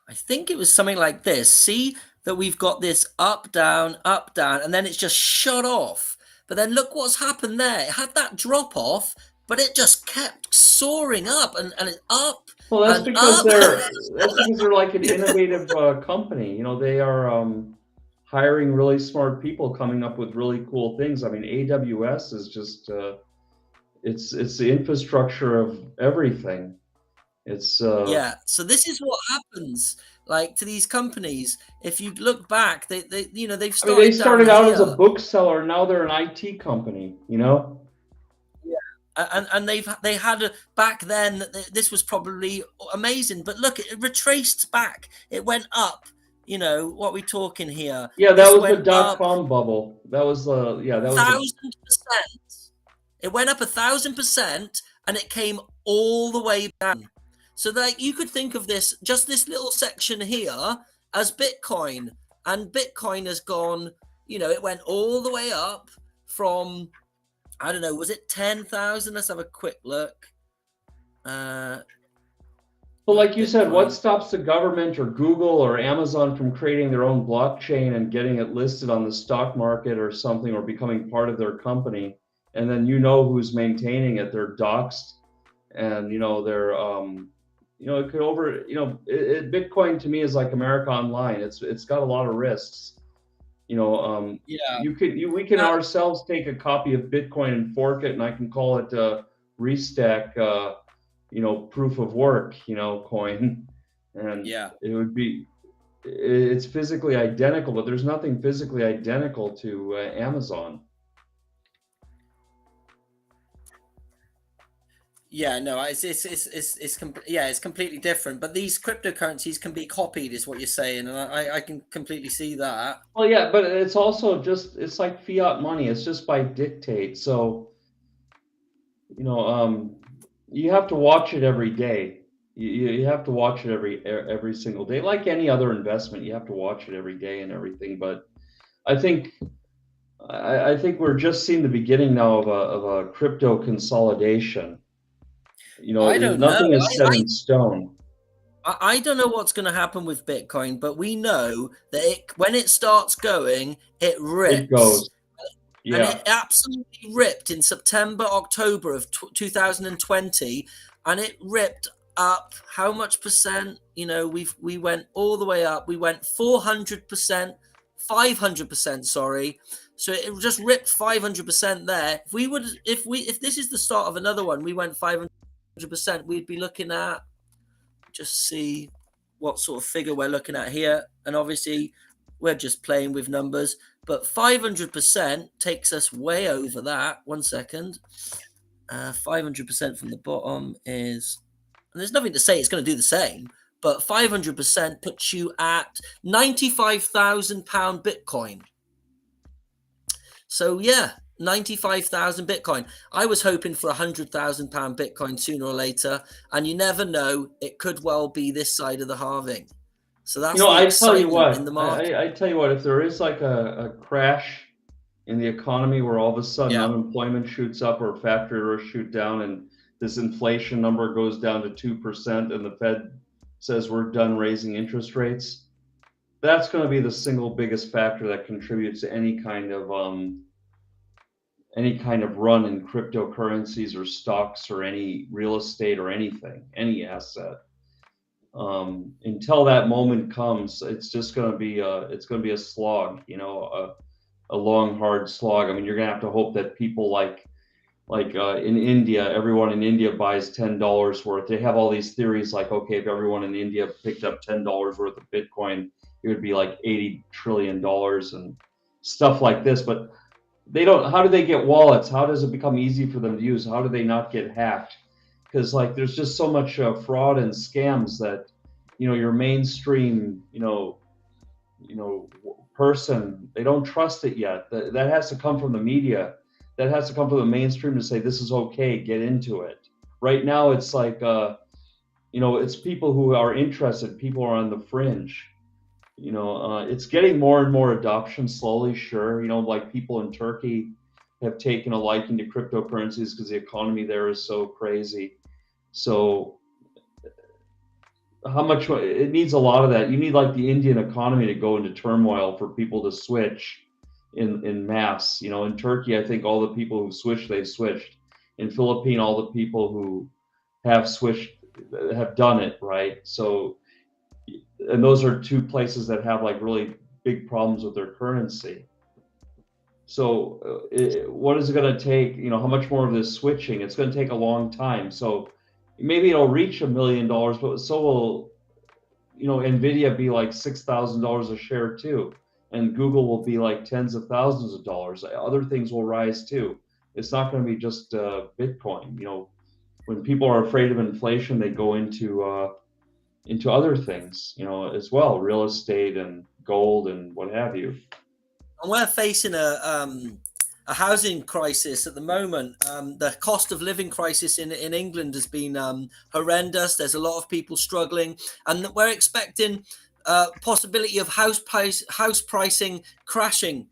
I think it was something like this. See that we've got this up, down, and then it's just shot off. But then look what's happened there. It had that drop off, but it just kept soaring up and it's up. Well, that's because they're like an innovative company. They are hiring really smart people, coming up with really cool things. I mean, AWS is just it's the infrastructure of everything. It's Yeah. So this is what happens, like, to these companies. If you look back, they've I mean, they started down started out as a here. bookseller, now they're an IT company, you know? And they had back then. This was probably amazing, but look, it retraced back. It went up. What are we talking here? Yeah, that This was the went up dot-com bubble. That was the, yeah, that was the, 1,000%. It went up 1,000%, and it came all the way down. So that you could think of just this little section here as Bitcoin, and Bitcoin has gone. It went all the way up from, I don't know, was it 10,000? Let's have a quick look. but like you said, what stops the government or Google or Amazon from creating their own blockchain and getting it listed on the stock market or something, or becoming part of their company? And then who's maintaining it. They're doxxed, and they're it could Bitcoin to me is like America Online. It's got a lot of risks. Yeah. We can ourselves take a copy of Bitcoin and fork it, and I can call it Restack, proof of work, coin, and Yeah. it's physically identical, but there's nothing physically identical to Amazon. Yeah, no, it's completely different. But these cryptocurrencies can be copied, is what you're saying, and I can completely see that. Well, yeah, but it's also it's like fiat money. It's just by dictate. So, you have to watch it every day. You have to watch it every single day, like any other investment. You have to watch it every day and everything. But I think we're just seeing the beginning now of a crypto consolidation. I don't nothing know. is set in stone. I don't know what's going to happen with Bitcoin, but we know that when it starts going, it rips. It goes. Yeah. And it absolutely ripped in September, October of 2020, and it ripped up how much percent? We went all the way up. We went 400%, 500%. Sorry, so it just ripped 500% there. If this is the start of another one, we went 500%. We'd be looking at, just see what sort of figure we're looking at here, and obviously we're just playing with numbers, but 500% takes us way over that. 1 second. 500% from the bottom is, and there's nothing to say it's going to do the same, but 500% puts you at £95,000 Bitcoin. So yeah, 95,000 Bitcoin. I was hoping for £100,000 Bitcoin sooner or later, and you never know, it could well be this side of the halving. So that's the excitement in the market. I tell you what, if there is like a crash in the economy where all of a sudden unemployment shoots up or factory orders shoot down and this inflation number goes down to 2% and the Fed says we're done raising interest rates, that's going to be the single biggest factor that contributes to any kind of run in cryptocurrencies or stocks or any real estate or anything, any asset. Until that moment comes, it's just going to be a slog, a long, hard slog. I mean, you're going to have to hope that people like in India, everyone in India buys $10 worth. They have all these theories like, okay, if everyone in India picked up $10 worth of Bitcoin, it would be like $80 trillion and stuff like this. But they don't. How do they get wallets? How does it become easy for them to use? How do they not get hacked? Because there's just so much fraud and scams that your mainstream person, they don't trust it yet. That has to come from the media. That has to come from the mainstream to say this is okay, get into it. Right now it's like it's people who are interested, people are on the fringe. It's getting more and more adoption slowly, sure. Like people in Turkey have taken a liking to cryptocurrencies because the economy there is so crazy. So how much it needs a lot of that. You need like the Indian economy to go into turmoil for people to switch in mass. In Turkey, I think all the people who switched, they've switched. In Philippines, all the people who have switched have done it, right? So, and those are two places that have like really big problems with their currency. So what is it going to take? How much more of this switching? It's going to take a long time. So maybe it'll reach $1 million, but so will, Nvidia be like $6,000 a share too, and Google will be like tens of thousands of dollars. Other things will rise too. It's not going to be just Bitcoin. When people are afraid of inflation, they go into other things, as well, real estate and gold and what have you. And we're facing a housing crisis at the moment. The cost of living crisis in England has been horrendous. There's a lot of people struggling, and we're expecting possibility of house pricing crashing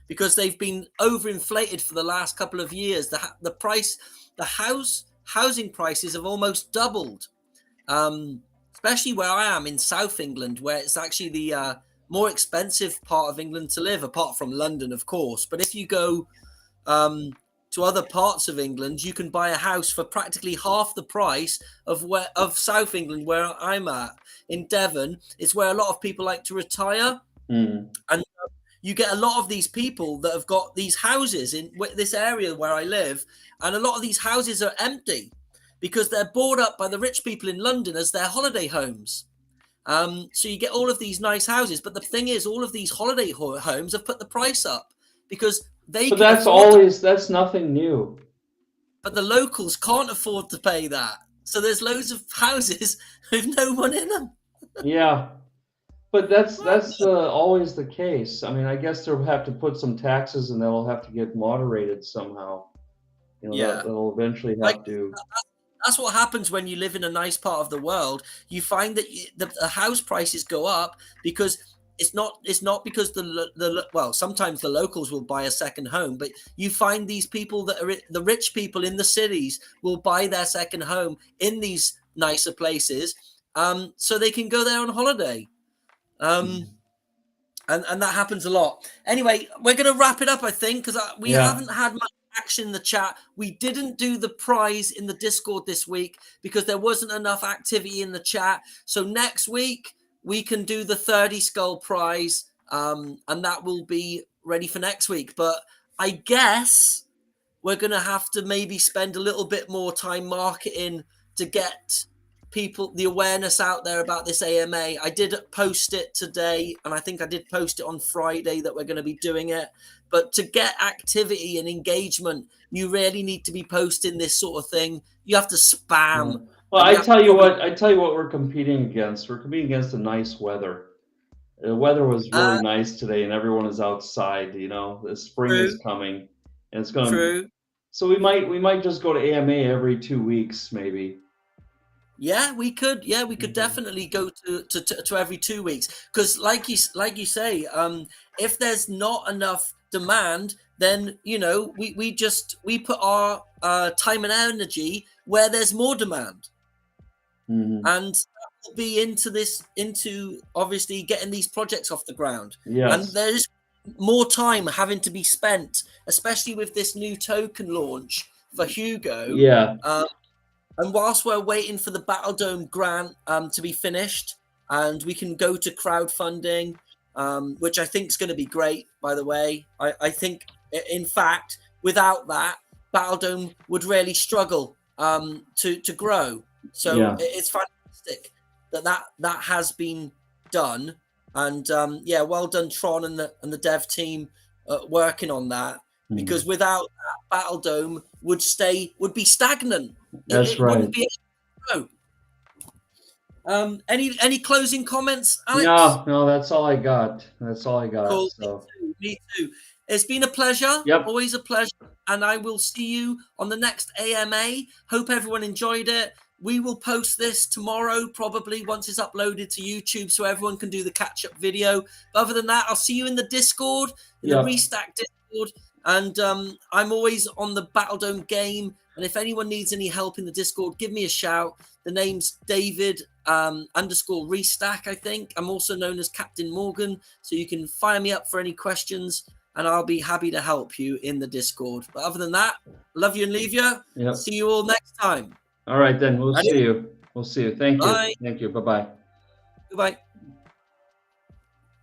because they've been overinflated for the last couple of years. Housing prices have almost doubled, especially where I am in South England, where it's actually the more expensive part of England to live, apart from London, of course. But if you go to other parts of England, you can buy a house for practically half the price of South England, where I'm at. In Devon, it's where a lot of people like to retire. And you get a lot of these people that have got these houses in this area where I live, and a lot of these houses are empty because they're bought up by the rich people in London as their holiday homes. So you get all of these nice houses, but the thing is, all of these holiday homes have put the price up because they. But that's nothing new. But the locals can't afford to pay that, so there's loads of houses with no one in them. Yeah, but that's always the case. I mean, I guess they'll have to put some taxes, and they'll have to get moderated somehow. They'll eventually have to. That's what happens when you live in a nice part of the world. You find that the house prices go up because it's not because sometimes the locals will buy a second home, but you find these people that are the rich people in the cities will buy their second home in these nicer places, so they can go there on holiday. And that happens a lot. Anyway, we're going to wrap it up, I think, because we haven't had much action in the chat. We didn't do the prize in the Discord this week because there wasn't enough activity in the chat. So next week we can do the 30 skull prize, and that will be ready for next week. But I guess we're going to have to maybe spend a little bit more time marketing to get people the awareness out there about this AMA. I did post it today, and I think I did post it on Friday that we're going to be doing it. But to get activity and engagement, you really need to be posting this sort of thing. You have to spam. Yeah. Well, I tell you what we're competing against. We're competing against the nice weather. The weather was really nice today, and everyone is outside. The spring is coming, and it's going to. So we might just go to AMA every 2 weeks, maybe. Yeah, we could. Yeah, we could definitely go to every 2 weeks because, like you say, if there's not enough demand, then we put our time and energy where there's more demand, and that will be into obviously getting these projects off the ground. Yes. And there's more time having to be spent, especially with this new token launch for Hugo. Yeah. And whilst we're waiting for the Battledome grant to be finished, and we can go to crowdfunding, which I think is going to be great, by the way. I think, in fact, without that, Battledome would really struggle to grow. So it's fantastic that has been done. And well done, Tron and the dev team working on that. Because without that, Battledome would be stagnant. That's right. Wouldn't be able to grow. Any closing comments, Alex? No, that's all I got. Cool. So. Me too. It's been a pleasure. Yep. Always a pleasure. And I will see you on the next AMA. Hope everyone enjoyed it. We will post this tomorrow, probably once it's uploaded to YouTube, so everyone can do the catch-up video. But other than that, I'll see you in the Discord, the Restack Discord. And I'm always on the Battledome game. And if anyone needs any help in the Discord, give me a shout. The name's David _Restack, I think. I'm also known as Captain Morgan. So you can fire me up for any questions, and I'll be happy to help you in the Discord. But other than that, love you and leave you. Yep. See you all next time. All right, then. We'll see you. Thank you. Bye. Thank you. Bye-bye. Goodbye.